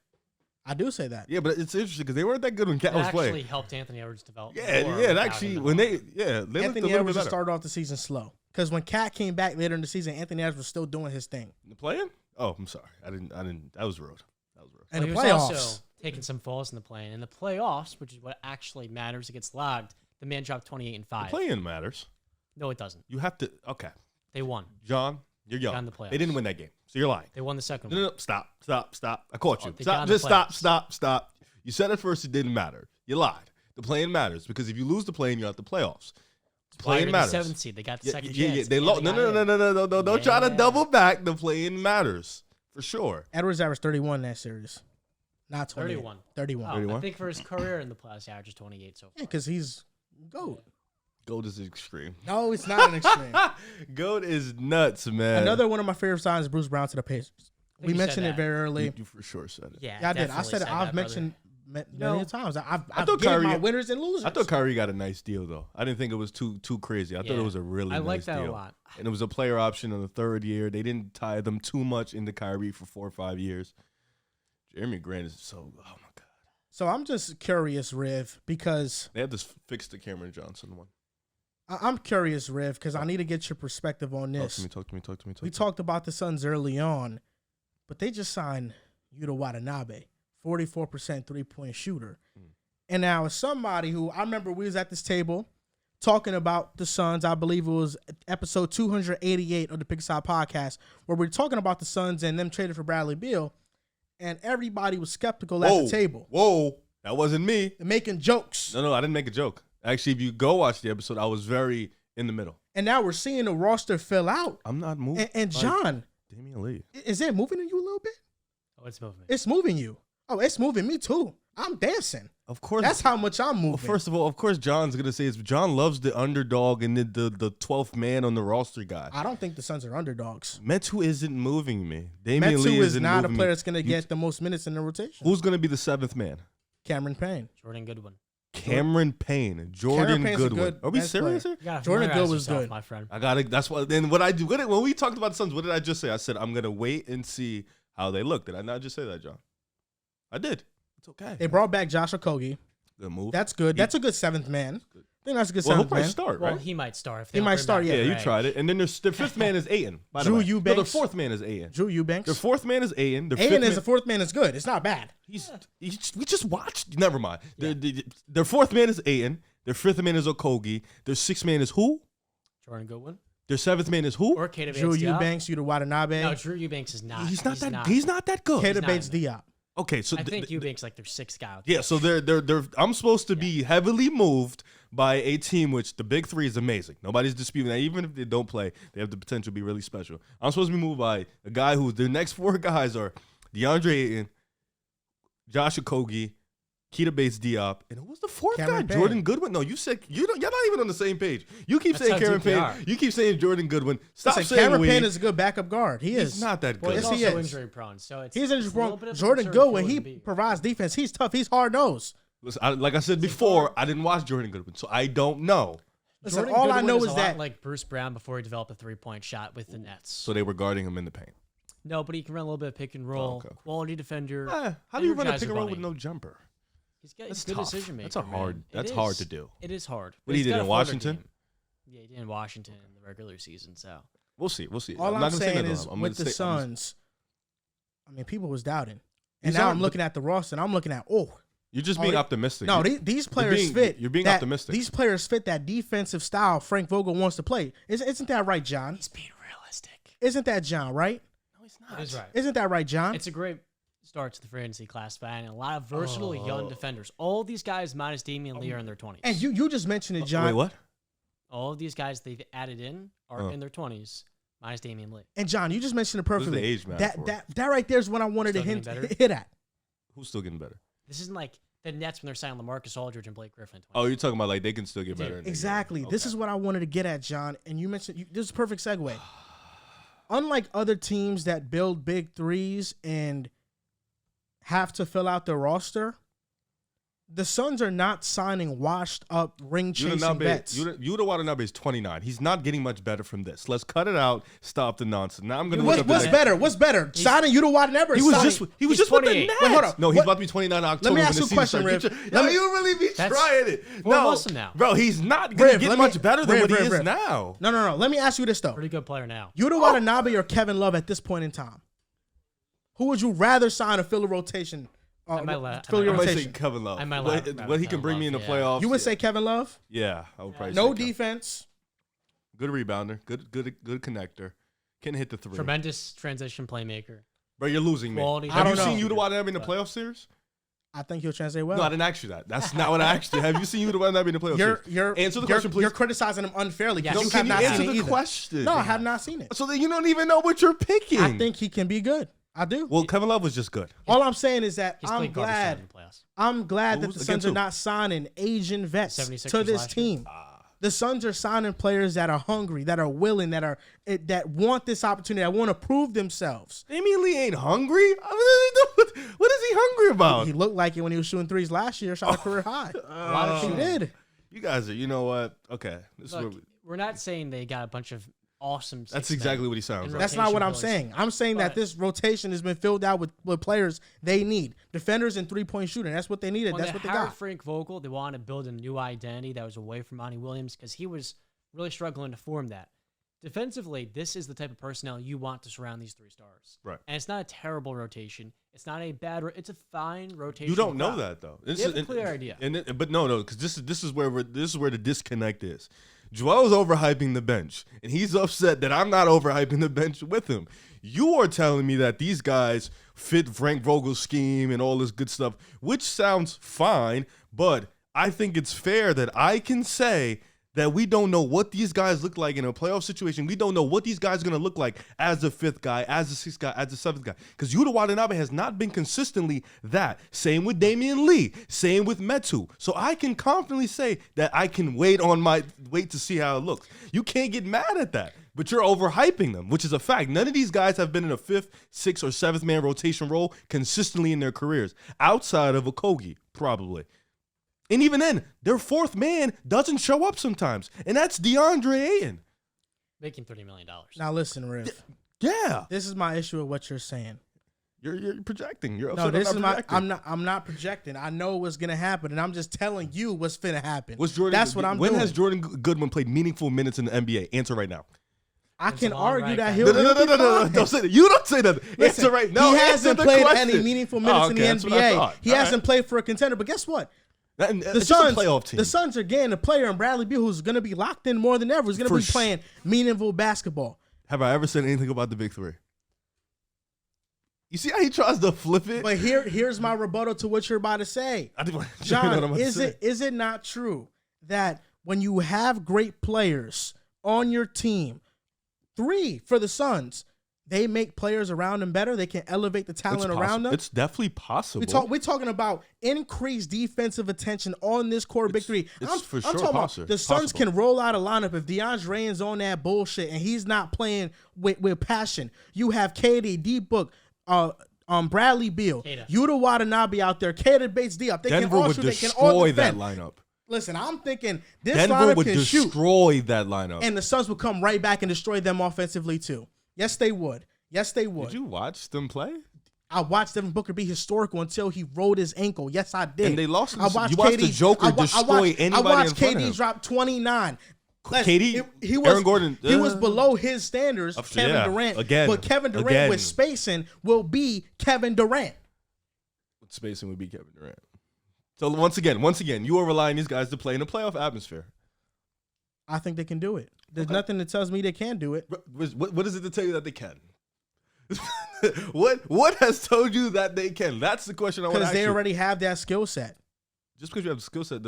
[SPEAKER 1] I do say that.
[SPEAKER 3] Yeah, but it's interesting because they weren't that good when Cat was playing.
[SPEAKER 4] It actually helped Anthony Edwards develop.
[SPEAKER 3] Yeah. Actually, when they
[SPEAKER 1] Anthony Edwards started off the season slow because when Cat came back later in the season, Anthony Edwards was still doing his thing.
[SPEAKER 3] The playing? Oh, I'm sorry. I didn't. That was rude.
[SPEAKER 1] And the playoffs.
[SPEAKER 4] taking some falls in the play. In the playoffs, which is what actually matters, it gets logged. The man dropped 28 and 5.
[SPEAKER 3] The play-in matters.
[SPEAKER 4] No, it doesn't.
[SPEAKER 3] You have to. Okay.
[SPEAKER 4] They won.
[SPEAKER 3] John, you're young.
[SPEAKER 4] Got in the playoffs.
[SPEAKER 3] They didn't win that game, so you're lying.
[SPEAKER 4] They won the second
[SPEAKER 3] No,
[SPEAKER 4] one.
[SPEAKER 3] stop. I caught you.
[SPEAKER 4] They got in the
[SPEAKER 3] Just
[SPEAKER 4] playoffs.
[SPEAKER 3] stop. You said at first it didn't matter. You lied. The play-in matters because if you lose the play-in, you're out the playoffs. Play-in matters.
[SPEAKER 4] The 7th seed. They got the second
[SPEAKER 3] Yeah.
[SPEAKER 4] chance.
[SPEAKER 3] They lost. No. Don't try to double back. The play-in matters for sure.
[SPEAKER 1] Edwards averaged 31 in that series. Not 28.
[SPEAKER 4] 31.
[SPEAKER 1] 31.
[SPEAKER 4] Oh,
[SPEAKER 3] 31?
[SPEAKER 4] I think for his career in the playoffs, he averages 28 so far.
[SPEAKER 1] Yeah, because he's GOAT.
[SPEAKER 3] GOAT is extreme.
[SPEAKER 1] No, it's not an extreme.
[SPEAKER 3] GOAT is nuts, man.
[SPEAKER 1] Another one of my favorite signs is Bruce Brown to the Pacers. We
[SPEAKER 4] you
[SPEAKER 1] mentioned
[SPEAKER 4] said
[SPEAKER 1] it very early.
[SPEAKER 3] You for sure said it.
[SPEAKER 4] Yeah,
[SPEAKER 1] Yeah, I did. I
[SPEAKER 4] definitely
[SPEAKER 1] said it. I've
[SPEAKER 4] that,
[SPEAKER 1] mentioned many times. I've
[SPEAKER 3] thought
[SPEAKER 1] given
[SPEAKER 3] Kyrie-
[SPEAKER 1] my winners and losers.
[SPEAKER 3] I thought Kyrie got a nice deal though. I didn't think it was too crazy. I thought it was a really
[SPEAKER 4] I
[SPEAKER 3] nice
[SPEAKER 4] like that
[SPEAKER 3] deal.
[SPEAKER 4] a lot.
[SPEAKER 3] And it was a player option in the third year. They didn't tie them too much into Kyrie for 4 or 5 years. Jeremy Grant is so. Oh my god.
[SPEAKER 1] So I'm just curious, Riv, because
[SPEAKER 3] They had to fix the Cameron Johnson one.
[SPEAKER 1] I'm curious, Riv, because I need to get your perspective on
[SPEAKER 3] Talk
[SPEAKER 1] this.
[SPEAKER 3] to me.
[SPEAKER 1] We talked about the Suns early on, but they just signed Yuta Watanabe, 44% three-point shooter. And now as somebody who, I remember we was at this table talking about the Suns, I believe it was episode 288 of the Pigside Podcast, where we were talking about the Suns and them trading for Bradley Beal, and everybody was skeptical at the table.
[SPEAKER 3] Whoa, that wasn't me.
[SPEAKER 1] They're making jokes.
[SPEAKER 3] No, I didn't make a joke. Actually, if you go watch the episode, I was very in the middle.
[SPEAKER 1] And now we're seeing the roster fill out.
[SPEAKER 3] I'm not moving.
[SPEAKER 1] And John,
[SPEAKER 3] Damian Lee.
[SPEAKER 1] is it moving you a little bit?
[SPEAKER 4] Oh, it's moving.
[SPEAKER 1] It's moving you. Oh, it's moving me too. I'm dancing.
[SPEAKER 3] Of course.
[SPEAKER 1] That's how much I'm moving.
[SPEAKER 3] Well, first of all, of course, John's going to say is John loves the underdog and the 12th man on the roster guy.
[SPEAKER 1] I don't think the Suns are underdogs.
[SPEAKER 3] Metu isn't moving me. Damian
[SPEAKER 1] Metu
[SPEAKER 3] Lee
[SPEAKER 1] is
[SPEAKER 3] isn't
[SPEAKER 1] not a
[SPEAKER 3] moving
[SPEAKER 1] player
[SPEAKER 3] me.
[SPEAKER 1] that's going to get the most minutes in the rotation.
[SPEAKER 3] Who's going to be the 7th man?
[SPEAKER 1] Cameron Payne.
[SPEAKER 4] Jordan Goodwin.
[SPEAKER 3] Cameron Payne. Jordan
[SPEAKER 1] Payne's a
[SPEAKER 3] Goodwin.
[SPEAKER 1] good
[SPEAKER 3] Are we
[SPEAKER 1] bench
[SPEAKER 3] serious
[SPEAKER 1] player.
[SPEAKER 3] here?
[SPEAKER 1] Jordan Goodwin was good.
[SPEAKER 4] My friend.
[SPEAKER 3] I got it. That's what. Then what I do when we talked about the Suns, what did I just say? I said I'm gonna wait and see how they look. Did I not just say that, John? I did. It's okay.
[SPEAKER 1] They brought back Josh Okogie.
[SPEAKER 3] Good move.
[SPEAKER 1] That's good. That's a good 7th man. I think that's a good
[SPEAKER 3] Well, he'll
[SPEAKER 1] 7th
[SPEAKER 3] probably
[SPEAKER 1] man.
[SPEAKER 3] start,
[SPEAKER 4] Well,
[SPEAKER 3] right?
[SPEAKER 4] he might start. If
[SPEAKER 1] He
[SPEAKER 4] they
[SPEAKER 1] might
[SPEAKER 4] don't bring
[SPEAKER 1] start,
[SPEAKER 4] back
[SPEAKER 1] yeah.
[SPEAKER 3] Yeah, you
[SPEAKER 4] Greg.
[SPEAKER 3] tried it. And then their 5th man is Aiden. By the
[SPEAKER 1] Drew
[SPEAKER 3] way.
[SPEAKER 1] Eubanks.
[SPEAKER 3] No, their 4th man is Aiden.
[SPEAKER 1] Drew Eubanks.
[SPEAKER 3] Their 4th man is Aiden. Their 5th
[SPEAKER 1] Aiden
[SPEAKER 3] man,
[SPEAKER 1] is the 4th man is good. It's not bad.
[SPEAKER 3] we just watched. Never mind. Their 4th man is Aiden. Their 5th man is Okogie. Their 6th man is who?
[SPEAKER 4] Jordan Goodwin.
[SPEAKER 3] Their 7th man is who?
[SPEAKER 4] Or Keita
[SPEAKER 1] Drew
[SPEAKER 4] Bates Diop.
[SPEAKER 1] Eubanks, Yuta Watanabe.
[SPEAKER 4] No, Drew Eubanks is not.
[SPEAKER 3] He's not that good.
[SPEAKER 1] Keita
[SPEAKER 4] not
[SPEAKER 1] Bates
[SPEAKER 4] in
[SPEAKER 1] Diop.
[SPEAKER 3] Okay, so
[SPEAKER 4] I think Eubanks like their 6th guy.
[SPEAKER 3] yeah, so they're I'm supposed to be heavily moved by a team which the big three is amazing. Nobody's disputing that. Even if they don't play, they have the potential to be really special. I'm supposed to be moved by a guy who the next 4 guys are DeAndre Ayton, Josh Okogie, Keita Bates Diop, and who was the 4th
[SPEAKER 1] Cameron
[SPEAKER 3] guy?
[SPEAKER 1] Payne.
[SPEAKER 3] Jordan Goodwin. No, you said you're not even on the same page. You keep
[SPEAKER 4] That's
[SPEAKER 3] saying
[SPEAKER 4] how
[SPEAKER 3] Cameron
[SPEAKER 4] deep they
[SPEAKER 3] Payne.
[SPEAKER 4] are.
[SPEAKER 3] You keep saying Jordan Goodwin. Stop
[SPEAKER 1] Listen,
[SPEAKER 3] saying
[SPEAKER 1] Cameron
[SPEAKER 3] we.
[SPEAKER 1] Payne is a good backup guard. He is.
[SPEAKER 3] He's not that
[SPEAKER 4] Well,
[SPEAKER 3] good.
[SPEAKER 4] he's
[SPEAKER 1] Yes, he
[SPEAKER 4] also
[SPEAKER 1] is.
[SPEAKER 4] injury prone, so it's
[SPEAKER 1] He's injury
[SPEAKER 4] it's a little
[SPEAKER 1] prone.
[SPEAKER 4] bit of a
[SPEAKER 1] Jordan
[SPEAKER 4] concern for
[SPEAKER 1] Goodwin, he
[SPEAKER 4] Embiid.
[SPEAKER 1] provides defense. He's tough. He's hard nosed.
[SPEAKER 3] Listen, like I said before, I didn't watch Jordan Goodwin, so I don't know.
[SPEAKER 1] Listen,
[SPEAKER 4] Jordan
[SPEAKER 1] all I
[SPEAKER 4] Goodwin
[SPEAKER 1] know
[SPEAKER 4] is
[SPEAKER 1] is
[SPEAKER 4] a lot
[SPEAKER 1] that
[SPEAKER 4] like Bruce Brown before he developed a 3-point shot with the Nets.
[SPEAKER 3] So they were guarding him in the paint.
[SPEAKER 4] No, but he can run a little bit of pick and roll.
[SPEAKER 3] okay.
[SPEAKER 4] Quality defender.
[SPEAKER 3] How do you run a
[SPEAKER 4] Energizer
[SPEAKER 3] pick and roll
[SPEAKER 4] bunny.
[SPEAKER 3] with no jumper?
[SPEAKER 4] He's got
[SPEAKER 3] That's
[SPEAKER 4] good
[SPEAKER 3] tough.
[SPEAKER 4] decision making.
[SPEAKER 3] That's a hard. That's hard to do.
[SPEAKER 4] It is hard.
[SPEAKER 3] What
[SPEAKER 4] But
[SPEAKER 3] he
[SPEAKER 4] he's
[SPEAKER 3] did
[SPEAKER 4] got
[SPEAKER 3] in
[SPEAKER 4] a Florida
[SPEAKER 3] Washington?
[SPEAKER 4] game. Yeah, he did in Washington in the regular season. So
[SPEAKER 3] We'll see. We'll see.
[SPEAKER 1] all
[SPEAKER 3] not
[SPEAKER 1] I'm
[SPEAKER 3] gonna say
[SPEAKER 1] saying
[SPEAKER 3] that,
[SPEAKER 1] is
[SPEAKER 3] though. I'm
[SPEAKER 1] with
[SPEAKER 3] gonna
[SPEAKER 1] the
[SPEAKER 3] say- I'm
[SPEAKER 1] Suns, I mean, people was doubting.
[SPEAKER 3] These
[SPEAKER 1] And now I'm
[SPEAKER 3] aren't-
[SPEAKER 1] looking at the roster and I'm looking at,
[SPEAKER 3] You're just being optimistic.
[SPEAKER 1] No,
[SPEAKER 3] You-
[SPEAKER 1] these players
[SPEAKER 3] being-
[SPEAKER 1] fit.
[SPEAKER 3] you're being
[SPEAKER 1] that-
[SPEAKER 3] optimistic.
[SPEAKER 1] These players fit that defensive style Frank Vogel wants to play. Isn't that right, John?
[SPEAKER 4] he's being realistic.
[SPEAKER 1] Isn't that John, right?
[SPEAKER 3] No, he's
[SPEAKER 4] That is right.
[SPEAKER 1] Isn't that right, John?
[SPEAKER 4] It's a great start to the free agency class, and a lot of versatile young defenders. All these guys minus Damian Lee are in their 20s.
[SPEAKER 1] And you just mentioned it, John.
[SPEAKER 3] Wait, what?
[SPEAKER 4] All of these guys they've added in are in their 20s minus Damian Lee.
[SPEAKER 1] And John, you just mentioned it perfectly.
[SPEAKER 3] the age matter for it?
[SPEAKER 1] That right there is what I wanted to
[SPEAKER 4] Still getting
[SPEAKER 1] hit at.
[SPEAKER 3] Who's still getting better?
[SPEAKER 4] This isn't like the Nets when they're signing LaMarcus Aldridge and Blake Griffin.
[SPEAKER 3] Oh, you're talking about like they can still get
[SPEAKER 4] Dude,
[SPEAKER 3] better.
[SPEAKER 1] Exactly.
[SPEAKER 3] Okay.
[SPEAKER 1] This is what I wanted to get at, John. And you mentioned this is a perfect segue. Unlike other teams that build big threes and have to fill out their roster, the Suns are not signing washed up ring chasing vets.
[SPEAKER 3] Yuta Watanabe is 29. He's not getting much better from this. Let's cut it out. Stop the nonsense. Now I'm gonna look up
[SPEAKER 1] What's
[SPEAKER 3] the
[SPEAKER 1] better? What's better? Signing Yuta Watanabe?
[SPEAKER 3] He was just with the
[SPEAKER 4] 28.
[SPEAKER 3] Nets.
[SPEAKER 1] Wait, hold on.
[SPEAKER 3] No, he's
[SPEAKER 1] What-
[SPEAKER 3] about to be 29 in October.
[SPEAKER 1] Let me
[SPEAKER 3] when
[SPEAKER 1] ask
[SPEAKER 3] the
[SPEAKER 1] you a
[SPEAKER 3] season
[SPEAKER 1] question,
[SPEAKER 3] starts.
[SPEAKER 1] Riv.
[SPEAKER 3] No, you really be
[SPEAKER 4] That's
[SPEAKER 3] trying it.
[SPEAKER 4] 4
[SPEAKER 3] No,
[SPEAKER 4] months from now.
[SPEAKER 3] bro, he's not gonna
[SPEAKER 1] Riv,
[SPEAKER 3] get
[SPEAKER 1] let me-
[SPEAKER 3] much better than
[SPEAKER 1] Riv,
[SPEAKER 3] what he
[SPEAKER 1] Riv,
[SPEAKER 3] is
[SPEAKER 1] Riv.
[SPEAKER 3] now.
[SPEAKER 1] No. Let me ask you this though.
[SPEAKER 4] Pretty good player now.
[SPEAKER 1] Yuta Watanabe or Kevin Love at this point in time? Who would you rather sign a filler rotation
[SPEAKER 4] I might
[SPEAKER 3] say Kevin Love. What he can bring me in the playoffs.
[SPEAKER 1] You would say Kevin Love?
[SPEAKER 3] Yeah, I would probably
[SPEAKER 1] no
[SPEAKER 3] say
[SPEAKER 1] defense.
[SPEAKER 3] Good rebounder. Good connector. Can hit the three.
[SPEAKER 4] Tremendous transition playmaker.
[SPEAKER 3] Bro, you're losing me. Have you seen Yuta Watanabe in the playoff series?
[SPEAKER 1] I think he'll translate well.
[SPEAKER 3] No, I didn't ask you that. That's not what I asked you. Have you seen Yuta Watanabe in the playoff series? Answer the question, please.
[SPEAKER 1] You're criticizing him unfairly because you
[SPEAKER 3] can
[SPEAKER 1] have not
[SPEAKER 3] answer
[SPEAKER 1] seen it
[SPEAKER 3] the
[SPEAKER 1] either.
[SPEAKER 3] question?
[SPEAKER 1] No, I have not seen it.
[SPEAKER 3] So then you don't even know what you're picking.
[SPEAKER 1] I think he can be good. I do.
[SPEAKER 3] Well, Kevin Love was just good.
[SPEAKER 1] All I'm saying is that I'm glad that the Suns are not signing Asian vets to this team. The Suns are signing players that are hungry, that are willing, that want this opportunity, that want to prove themselves.
[SPEAKER 3] Damian Lee ain't hungry. What is he hungry about?
[SPEAKER 1] He looked like it when he was shooting threes last year. Shot a career high. He did.
[SPEAKER 3] You guys are. You know what? Okay,
[SPEAKER 4] we're not saying they got a bunch of awesome.
[SPEAKER 3] That's exactly what he sounds like.
[SPEAKER 1] That's not what I'm saying. I'm saying that this rotation has been filled out with players they need. Defenders and three-point shooting. That's what they needed. That's what they got.
[SPEAKER 4] Frank Vogel, they wanted to build a new identity that was away from Monty Williams because he was really struggling to form that. Defensively, this is the type of personnel you want to surround these three stars.
[SPEAKER 3] Right.
[SPEAKER 4] And it's not a terrible rotation. It's not a bad. It's a fine rotation.
[SPEAKER 3] You don't know that though.
[SPEAKER 4] You have a clear idea.
[SPEAKER 3] But no, because this is where the disconnect is. Joel's overhyping the bench, and he's upset that I'm not overhyping the bench with him. You are telling me that these guys fit Frank Vogel's scheme and all this good stuff, which sounds fine, but I think it's fair that I can say that we don't know what these guys look like in a playoff situation. We don't know what these guys are going to look like as a fifth guy, as a sixth guy, as a seventh guy. Because Yuta Watanabe has not been consistently that. Same with Damian Lee. Same with Metu. So I can confidently say that I can wait to see how it looks. You can't get mad at that. But you're overhyping them, which is a fact. None of these guys have been in a fifth, sixth, or seventh man rotation role consistently in their careers, outside of Okogie, probably. And even then, their fourth man doesn't show up sometimes. And that's DeAndre Ayton.
[SPEAKER 4] Making $30 million.
[SPEAKER 1] Now listen, Riff.
[SPEAKER 3] Yeah.
[SPEAKER 1] This is my issue with what you're saying.
[SPEAKER 3] You're projecting. You're
[SPEAKER 1] upset. No, this is projecting. I'm not projecting. I know what's gonna happen, and I'm just telling you what's finna happen. That's what I'm doing.
[SPEAKER 3] When has Jordan Goodwin played meaningful minutes in the NBA? Answer right now.
[SPEAKER 1] I can argue that he'll
[SPEAKER 3] No. Don't say that. You don't say that. Answer right now.
[SPEAKER 1] He hasn't played any meaningful minutes in the NBA. He hasn't played for a contender. But guess what? The Suns are getting a player in Bradley Beal who's going to be locked in more than ever. He's going to be playing meaningful basketball.
[SPEAKER 3] Have I ever said anything about the Big Three? You see how he tries to flip it?
[SPEAKER 1] But here's my rebuttal to what you're about to say. John, is it not true that when you have great players on your team, three for the Suns, they make players around them better. They can elevate the talent around them.
[SPEAKER 3] It's definitely possible.
[SPEAKER 1] We're talking about increased defensive attention on this core big three.
[SPEAKER 3] I'm talking about
[SPEAKER 1] the Suns can roll out a lineup if DeAndre Ayton's on that bullshit and he's not playing with passion. You have KD, D-Book, Bradley Beal, Yuta Watanabe out there, Keita Bates-Diop.
[SPEAKER 3] Denver would destroy that lineup.
[SPEAKER 1] Listen, I'm thinking this
[SPEAKER 3] Denver
[SPEAKER 1] lineup
[SPEAKER 3] would
[SPEAKER 1] can
[SPEAKER 3] destroy that lineup.
[SPEAKER 1] And the Suns would come right back and destroy them offensively too. Yes, they would.
[SPEAKER 3] Did you watch them play?
[SPEAKER 1] I watched Devin Booker be historical until he rolled his ankle. Yes, I did.
[SPEAKER 3] And they lost. You watched the Joker destroy anybody in front of him.
[SPEAKER 1] I watched KD drop 29.
[SPEAKER 3] KD,
[SPEAKER 1] he was,
[SPEAKER 3] Aaron Gordon.
[SPEAKER 1] He was below his standards, Kevin Durant.
[SPEAKER 3] Again,
[SPEAKER 1] but Kevin Durant with spacing will be Kevin Durant.
[SPEAKER 3] With spacing would be Kevin Durant. So once again, you are relying on these guys to play in a playoff atmosphere.
[SPEAKER 1] I think they can do it. There's nothing that tells me they can't do it.
[SPEAKER 3] What is it to tell you that they can? What has told you that they can? That's the question I want to ask you.
[SPEAKER 1] Because they already have that skill set.
[SPEAKER 3] Just because you have the skill set,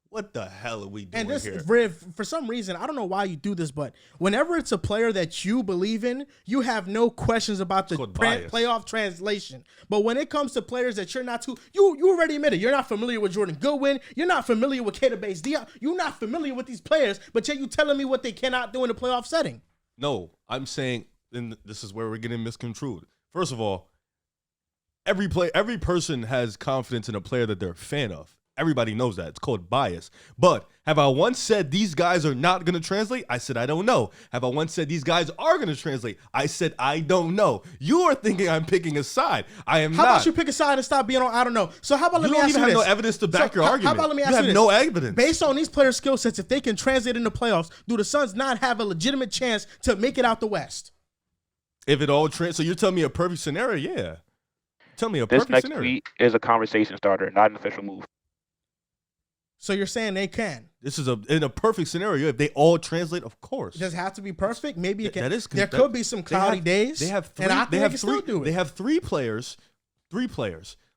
[SPEAKER 3] what the hell are we doing here?
[SPEAKER 1] Riv, for some reason, I don't know why you do this, but whenever it's a player that you believe in, you have no questions about the playoff translation. But when it comes to players that you're not too, you already admitted you're not familiar with Jordan Goodwin, you're not familiar with Keita Bates-Diop, you're not familiar with these players, but yet you telling me what they cannot do in a playoff setting.
[SPEAKER 3] No, I'm saying, and this is where we're getting misconstrued. First of all, every person has confidence in a player that they're a fan of. Everybody knows that. It's called bias. But have I once said these guys are not going to translate? I said I don't know. Have I once said these guys are going to translate? I said I don't know. You are thinking I'm picking a side. I am not.
[SPEAKER 1] How about you pick a side and stop being on I don't know? So how about let me ask you this?
[SPEAKER 3] You don't even have no evidence to back your argument.
[SPEAKER 1] How about let me ask you this?
[SPEAKER 3] You have no evidence.
[SPEAKER 1] Based on these players' skill sets, if they can translate into playoffs, do the Suns not have a legitimate chance to make it out the West?
[SPEAKER 3] If it all so you're telling me a perfect scenario? Yeah. Tell me a
[SPEAKER 2] This
[SPEAKER 3] perfect
[SPEAKER 2] next
[SPEAKER 3] scenario.
[SPEAKER 2] tweet is a conversation starter, not an official move.
[SPEAKER 1] So you're saying they can?
[SPEAKER 3] This is in a perfect scenario. If they all translate, of course.
[SPEAKER 1] It doesn't have to be perfect. Maybe it can. There
[SPEAKER 3] that,
[SPEAKER 1] could be some cloudy days.
[SPEAKER 3] They have three.
[SPEAKER 1] And I think
[SPEAKER 3] they have
[SPEAKER 1] can
[SPEAKER 3] three.
[SPEAKER 1] still do it.
[SPEAKER 3] They have three players.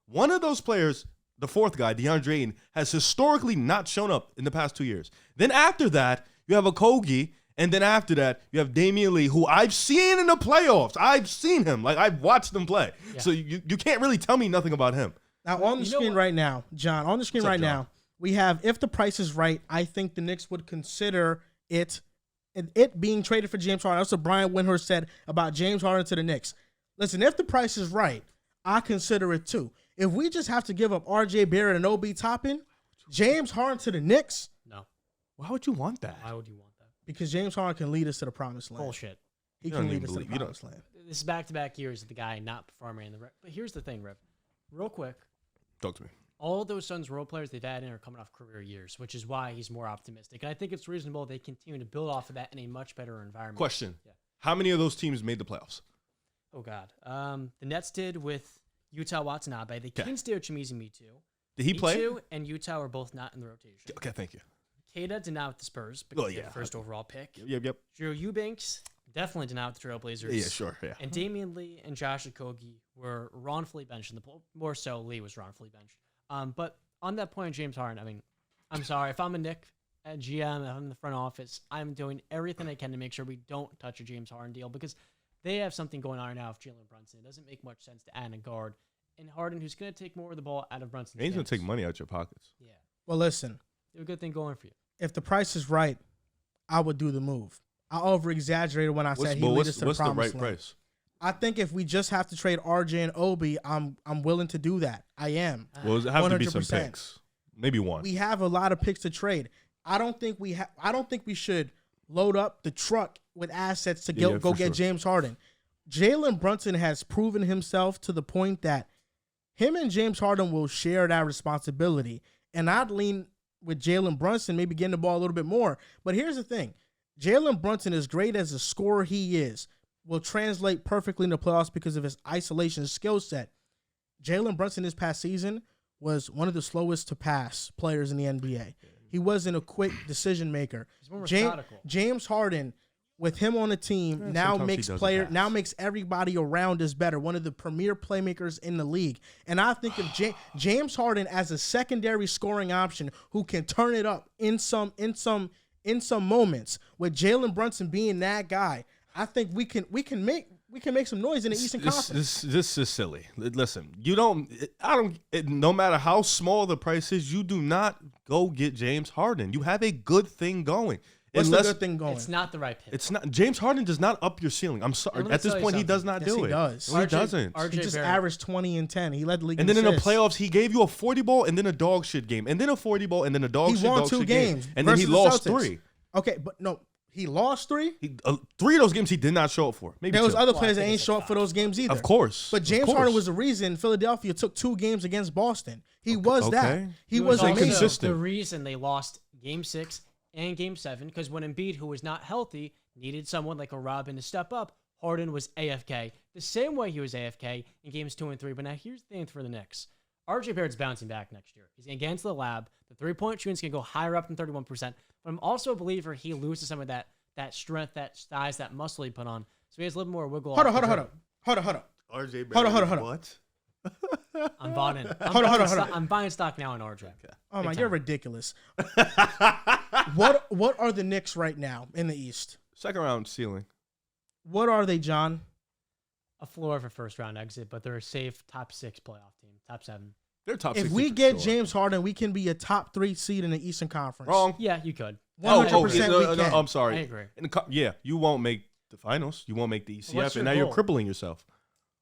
[SPEAKER 3] One of those players, the fourth guy, DeAndre Ayton, has historically not shown up in the past 2 years. Then after that, you have Okogie, and then after that, you have Damian Lee, who I've seen in the playoffs. I've seen him. Like, I've watched him play. Yeah. So you can't really tell me nothing about him.
[SPEAKER 1] Now, on the screen right now, John, now, we have, if the price is right, I think the Knicks would consider it being traded for James Harden. That's what Brian Windhorst said about James Harden to the Knicks. Listen, if the price is right, I consider it too. If we just have to give up R.J. Barrett and Obi Toppin, James Harden to the Knicks?
[SPEAKER 4] No.
[SPEAKER 3] Why would you want that?
[SPEAKER 4] Why would you want that?
[SPEAKER 1] Because James Harden can lead us to the promised land.
[SPEAKER 4] Bullshit.
[SPEAKER 1] He can lead us to the promised land.
[SPEAKER 4] This is back-to-back years of the guy not performing in the – but here's the thing, Rip. Real quick.
[SPEAKER 3] Talk to me.
[SPEAKER 4] All of those Suns role players they've had in are coming off career years, which is why he's more optimistic. And I think it's reasonable they continue to build off of that in a much better environment.
[SPEAKER 3] Question.
[SPEAKER 4] Yeah.
[SPEAKER 3] How many of those teams made the playoffs?
[SPEAKER 4] Oh, God. The Nets did with Utah Watanabe. The Kings did with Chimizi Mitu.
[SPEAKER 3] Did he play?
[SPEAKER 4] Mitu and Utah were both not in the rotation.
[SPEAKER 3] Okay, thank you.
[SPEAKER 4] Kada did not with the Spurs, but first overall pick.
[SPEAKER 3] Yep.
[SPEAKER 4] Drew Eubanks definitely did not with the Trailblazers.
[SPEAKER 3] Yeah, sure. Yeah.
[SPEAKER 4] And Damian Lee and Josh Okogie were wrongfully benched in the poll. More so, Lee was wrongfully benched. But on that point, James Harden, I mean, I'm sorry. If I'm a Knick at GM, if I'm in the front office, I'm doing everything I can to make sure we don't touch a James Harden deal because they have something going on right now with Jalen Brunson. It doesn't make much sense to add a guard. And Harden, who's going to take more of the ball out of Brunson.
[SPEAKER 3] He's going to take money out your pockets.
[SPEAKER 4] Yeah.
[SPEAKER 1] Well, listen.
[SPEAKER 4] You have a good thing going for you.
[SPEAKER 1] If the price is right, I would do the move. I over-exaggerated when I said he leads us to the promised land.
[SPEAKER 3] What's the right price?
[SPEAKER 1] I think if we just have to trade RJ and Obi, I'm willing to do that. I am.
[SPEAKER 3] Well, does it have 100%. To be some picks? Maybe one.
[SPEAKER 1] We have a lot of picks to trade. I don't think we should load up the truck with assets to go get James Harden. Jalen Brunson has proven himself to the point that him and James Harden will share that responsibility. And I'd lean with Jalen Brunson, maybe getting the ball a little bit more. But here's the thing. Jalen Brunson, as great as a scorer he is, will translate perfectly in the playoffs because of his isolation skill set. Jalen Brunson this past season was one of the slowest to pass players in the NBA. He wasn't a quick decision maker.
[SPEAKER 4] He's more methodical.
[SPEAKER 1] James Harden, with him on the team, now makes everybody around us better. One of the premier playmakers in the league. And I think if James Harden as a secondary scoring option who can turn it up in some moments, with Jalen Brunson being that guy, I think we can make some noise in the Eastern Conference.
[SPEAKER 3] This is silly. Listen, no matter how small the price is, you do not go get James Harden. You have a good thing going.
[SPEAKER 1] What's the good thing going?
[SPEAKER 4] It's not the right pick.
[SPEAKER 3] It's not. James Harden does not up your ceiling. I'm sorry. At this point, he does not do it.
[SPEAKER 1] He does.
[SPEAKER 3] No, he doesn't.
[SPEAKER 1] He just averaged 20 and 10. He led the league.
[SPEAKER 3] And then in the playoffs, he gave you a 40 ball and then a dog shit game, and then a 40 ball and then a dog shit game.
[SPEAKER 1] He won 2 games,
[SPEAKER 3] and then he lost 3.
[SPEAKER 1] Okay, but no. He lost 3?
[SPEAKER 3] 3 of those games he did not show up for. Maybe
[SPEAKER 1] there was
[SPEAKER 3] 2.
[SPEAKER 1] other players that ain't show up for those games either.
[SPEAKER 3] Of course.
[SPEAKER 1] But James Harden was the reason Philadelphia took 2 games against Boston. He was that. He was
[SPEAKER 3] inconsistent.
[SPEAKER 4] The reason they lost Game 6 and Game 7, because when Embiid, who was not healthy, needed someone like a Robin to step up, Harden was AFK. The same way he was AFK in Games 2 and 3. But now here's the thing for the Knicks. RJ Barrett's bouncing back next year. He's going to get into the lab. The three-point shooting's going to go higher up than 31%. But I'm also a believer he loses some of that strength, that size, that muscle he put on. So he has a little more wiggle.
[SPEAKER 1] Hold on.
[SPEAKER 3] RJ Barrett.
[SPEAKER 1] Hold on.
[SPEAKER 3] What?
[SPEAKER 4] I'm buying it.
[SPEAKER 1] Hold on.
[SPEAKER 4] I'm buying stock now in RJ.
[SPEAKER 3] Okay.
[SPEAKER 1] Oh my, you're ridiculous. What are the Knicks right now in the East?
[SPEAKER 3] Second round ceiling.
[SPEAKER 1] What are they, John?
[SPEAKER 4] A floor for first round exit, but they're a safe top 6 playoff team, top 7.
[SPEAKER 3] They're top
[SPEAKER 1] 6. If we get James Harden, we can be a top 3 seed in the Eastern Conference.
[SPEAKER 3] Wrong.
[SPEAKER 4] Yeah, you could.
[SPEAKER 1] 100% we can.
[SPEAKER 3] I'm sorry.
[SPEAKER 4] I agree.
[SPEAKER 3] You won't make the finals. You won't make the ECF, and now you're crippling yourself.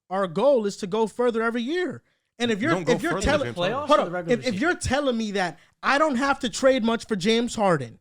[SPEAKER 1] Our goal is to go further every year. And if you're telling if you're telling me that I don't have to trade much for James Harden,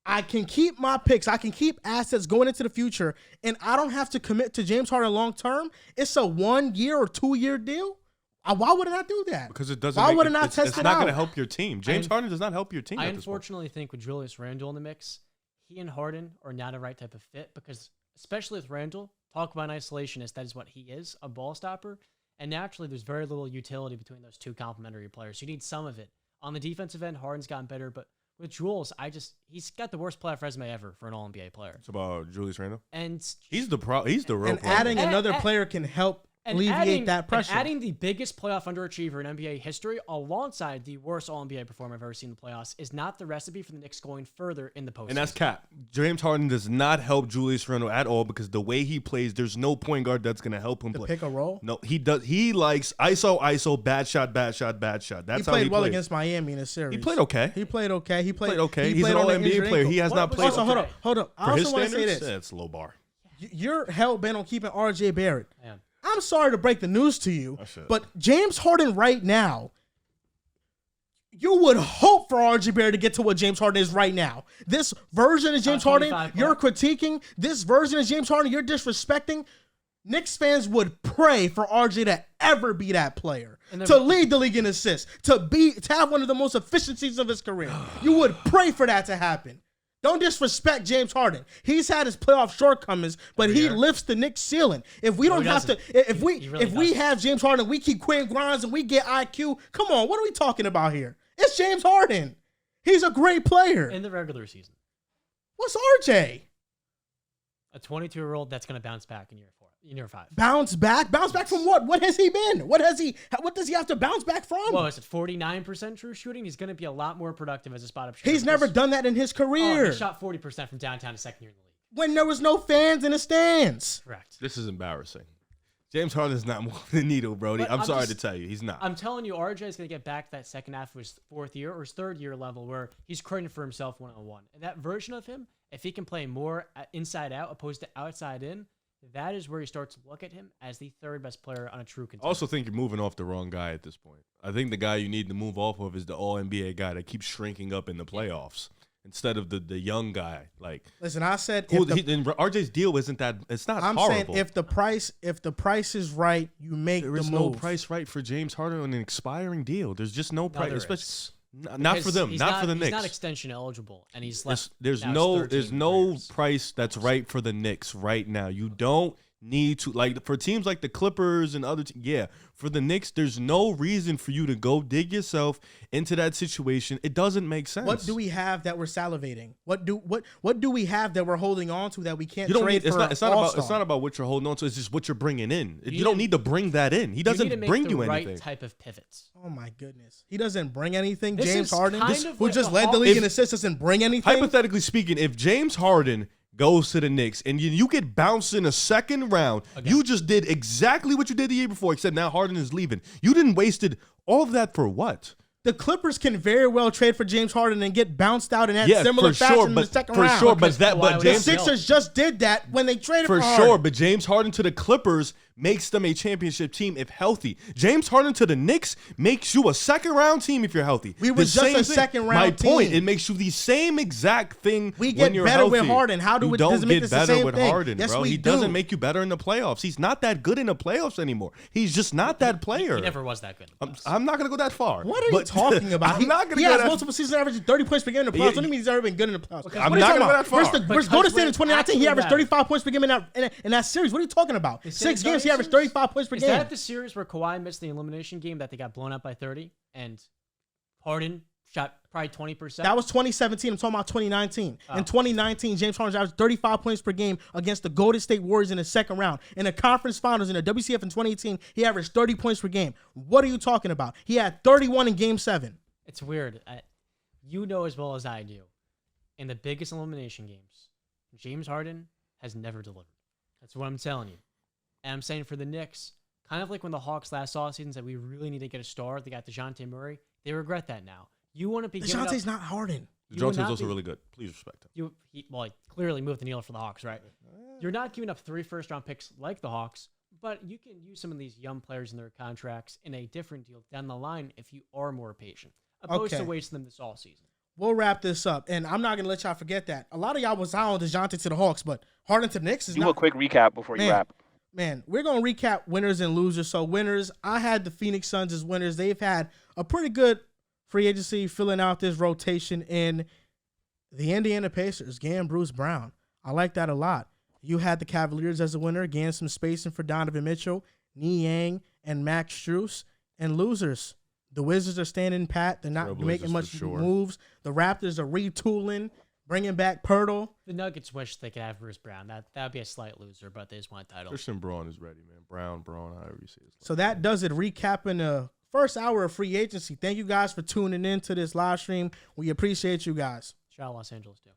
[SPEAKER 1] I can keep my picks, I can keep assets going into the future, and I don't have to commit to James Harden long term. It's a 1 year or 2 year deal. Why would I not do that?
[SPEAKER 3] Because it doesn't.
[SPEAKER 1] Why would I not test it out?
[SPEAKER 3] It's not going to help your team. James Harden does not help your team.
[SPEAKER 4] I unfortunately think with Julius Randle in the mix, he and Harden are not a right type of fit because, especially with Randle, talk about an isolationist. That is what he is, a ball stopper. And naturally, there's very little utility between those two complementary players. You need some of it. On the defensive end, Harden's gotten better, but with Jules, he's got the worst playoff resume ever for an All-NBA player.
[SPEAKER 3] It's about Julius Randle.
[SPEAKER 4] And
[SPEAKER 3] he's the real problem.
[SPEAKER 1] Adding another player can help alleviate that pressure.
[SPEAKER 4] And adding the biggest playoff underachiever in NBA history alongside the worst All-NBA performer I've ever seen in the playoffs is not the recipe for the Knicks going further in the postseason.
[SPEAKER 3] And that's cap. James Harden does not help Julius Randle at all because the way he plays, there's no point guard that's going to help him play.
[SPEAKER 1] Pick a roll?
[SPEAKER 3] No, he does. He likes ISO, bad shot, bad shot, bad shot. That's how he
[SPEAKER 1] played well
[SPEAKER 3] plays.
[SPEAKER 1] Against Miami in a series.
[SPEAKER 3] He played okay.
[SPEAKER 1] He played okay.
[SPEAKER 3] He's an All-NBA player. He has not played.
[SPEAKER 1] Also, hold on. I also want to say this.
[SPEAKER 3] That's low bar.
[SPEAKER 1] You're hell-bent on keeping RJ Barrett.
[SPEAKER 4] Yeah.
[SPEAKER 1] I'm sorry to break the news to you, but James Harden right now, you would hope for RJ Barrett to get to what James Harden is right now. This version of James Harden, you're critiquing. This version of James Harden, you're disrespecting. Knicks fans would pray for RJ to ever be that player, to lead the league in assists, to have one of the most efficient seasons of his career. You would pray for that to happen. Don't disrespect James Harden. He's had his playoff shortcomings, but he lifts the Knicks ceiling. If we don't have to, if we have James Harden, we keep Quinn Grimes and we get IQ. Come on, what are we talking about here? It's James Harden. He's a great player
[SPEAKER 4] in the regular season.
[SPEAKER 1] What's RJ?
[SPEAKER 4] A 22-year-old that's going to bounce back in year 5.
[SPEAKER 1] Bounce back from what? What has he been? What does he have to bounce back from?
[SPEAKER 4] Well, is it 49% true shooting? He's going to be a lot more productive as a spot-up shooter.
[SPEAKER 1] He's never done that in his career.
[SPEAKER 4] He shot 40% from downtown his second year in the league.
[SPEAKER 1] When there was no fans in the stands.
[SPEAKER 4] Correct.
[SPEAKER 3] This is embarrassing. James Harden is not moving the needle, Brody. I'm sorry to tell you, he's not.
[SPEAKER 4] I'm telling you, RJ is going to get back to that second half of his fourth year or his third year level where he's creating for himself one-on-one. And that version of him, if he can play more inside out opposed to outside in, that is where you start to look at him as the third best player on a true contender.
[SPEAKER 3] I also think you're moving off the wrong guy at this point. I think the guy you need to move off of is the All-NBA guy that keeps shrinking up in the playoffs instead of the young guy. Like,
[SPEAKER 1] listen, I said
[SPEAKER 3] RJ's deal isn't that. It's not
[SPEAKER 1] I'm
[SPEAKER 3] horrible.
[SPEAKER 1] saying if the price is right, you make the move.
[SPEAKER 3] There is no price right for James Harden on an expiring deal. There's just no price, especially. Not for them, not for the Knicks.
[SPEAKER 4] He's not extension eligible, and he's left.
[SPEAKER 3] There's no price that's right for the Knicks right now. You don't need to, like, for teams like the Clippers and other teams. Yeah, for the Knicks, there's no reason for you to go dig yourself into that situation. It doesn't make sense.
[SPEAKER 1] What do we have that we're salivating? What do we have that we're holding on to that we can't trade
[SPEAKER 3] it's
[SPEAKER 1] for?
[SPEAKER 3] It's not about what you're holding on to. It's just what you're bringing in. You don't need to bring that in. He doesn't bring you anything.
[SPEAKER 4] Right type of pivots.
[SPEAKER 1] Oh my goodness, he doesn't bring anything.
[SPEAKER 4] This
[SPEAKER 1] James Harden, who
[SPEAKER 4] like
[SPEAKER 1] just led the league in assists, doesn't bring anything.
[SPEAKER 3] Hypothetically speaking, if James Harden goes to the Knicks and you get bounced in a second round, you just did exactly what you did the year before, except now Harden is leaving. You didn't wasted all of that for what?
[SPEAKER 1] The Clippers can very well trade for James Harden and get bounced out in that similar fashion in the second round.
[SPEAKER 3] For sure, but
[SPEAKER 1] the Sixers just did that when they traded for Harden.
[SPEAKER 3] For sure, but James Harden to the Clippers makes them a championship team if healthy. James Harden to the Knicks makes you a second-round team if you're healthy.
[SPEAKER 1] We were just a second-round team.
[SPEAKER 3] My point, it makes you the same exact thing
[SPEAKER 1] we get
[SPEAKER 3] when you're
[SPEAKER 1] better
[SPEAKER 3] healthy.
[SPEAKER 1] With Harden. How do we doesn't make this the same
[SPEAKER 3] with
[SPEAKER 1] thing?
[SPEAKER 3] Harden,
[SPEAKER 1] yes,
[SPEAKER 3] bro.
[SPEAKER 1] we
[SPEAKER 3] He
[SPEAKER 1] do.
[SPEAKER 3] doesn't make you better in the playoffs. He's not that good in the playoffs anymore. He's just not that player.
[SPEAKER 4] He never was that good.
[SPEAKER 3] I'm not going to go that far.
[SPEAKER 1] What are you talking about?
[SPEAKER 3] I'm not going to
[SPEAKER 1] He
[SPEAKER 3] go
[SPEAKER 1] has
[SPEAKER 3] that
[SPEAKER 1] multiple season averages, 30 points per game in the playoffs. Don't mean he's ever been good in the playoffs.
[SPEAKER 3] I'm not going to go that far.
[SPEAKER 1] Versus Golden State in 2019, he averaged 35 points per game in that series. What are you talking about? 6 games, he averaged 35 points per game.
[SPEAKER 4] Is that the series where Kawhi missed the elimination game that they got blown out by 30 and Harden shot probably 20%?
[SPEAKER 1] That was 2017. I'm talking about 2019. In 2019, James Harden averaged 35 points per game against the Golden State Warriors in the second round. In the conference finals in the WCF in 2018, he averaged 30 points per game. What are you talking about? He had 31 in Game 7.
[SPEAKER 4] It's weird. You know as well as I do. In the biggest elimination games, James Harden has never delivered. That's what I'm telling you. And I'm saying for the Knicks, kind of like when the Hawks last offseason said we really need to get a star, they got DeJounte Murray. They regret that now. You want to be
[SPEAKER 1] DeJounte's not Harden.
[SPEAKER 3] DeJounte's also really good. Please respect him.
[SPEAKER 4] He clearly moved the needle for the Hawks, right? You're not giving up 3 first-round picks like the Hawks, but you can use some of these young players in their contracts in a different deal down the line if you are more patient, opposed to wasting them this all season.
[SPEAKER 1] We'll wrap this up, and I'm not going to let y'all forget that. A lot of y'all was on DeJounte to the Hawks, but Harden to the Knicks is
[SPEAKER 2] Do a quick recap before you wrap.
[SPEAKER 1] Man, we're going to recap winners and losers. So winners, I had the Phoenix Suns as winners. They've had a pretty good free agency filling out this rotation in the Indiana Pacers, getting Bruce Brown. I like that a lot. You had the Cavaliers as a winner, getting some spacing for Donovan Mitchell. Niang and Max Strus. And losers, the Wizards are standing pat. They're not making much moves. The Raptors are retooling, bringing back Pirtle.
[SPEAKER 4] The Nuggets wish they could have Bruce Brown. That would be a slight loser, but they just want a title.
[SPEAKER 3] Christian Braun is ready, man. Braun, however you say it.
[SPEAKER 1] So that does it. Recapping the first hour of free agency. Thank you guys for tuning in to this live stream. We appreciate you guys.
[SPEAKER 4] Shout out Los Angeles, too.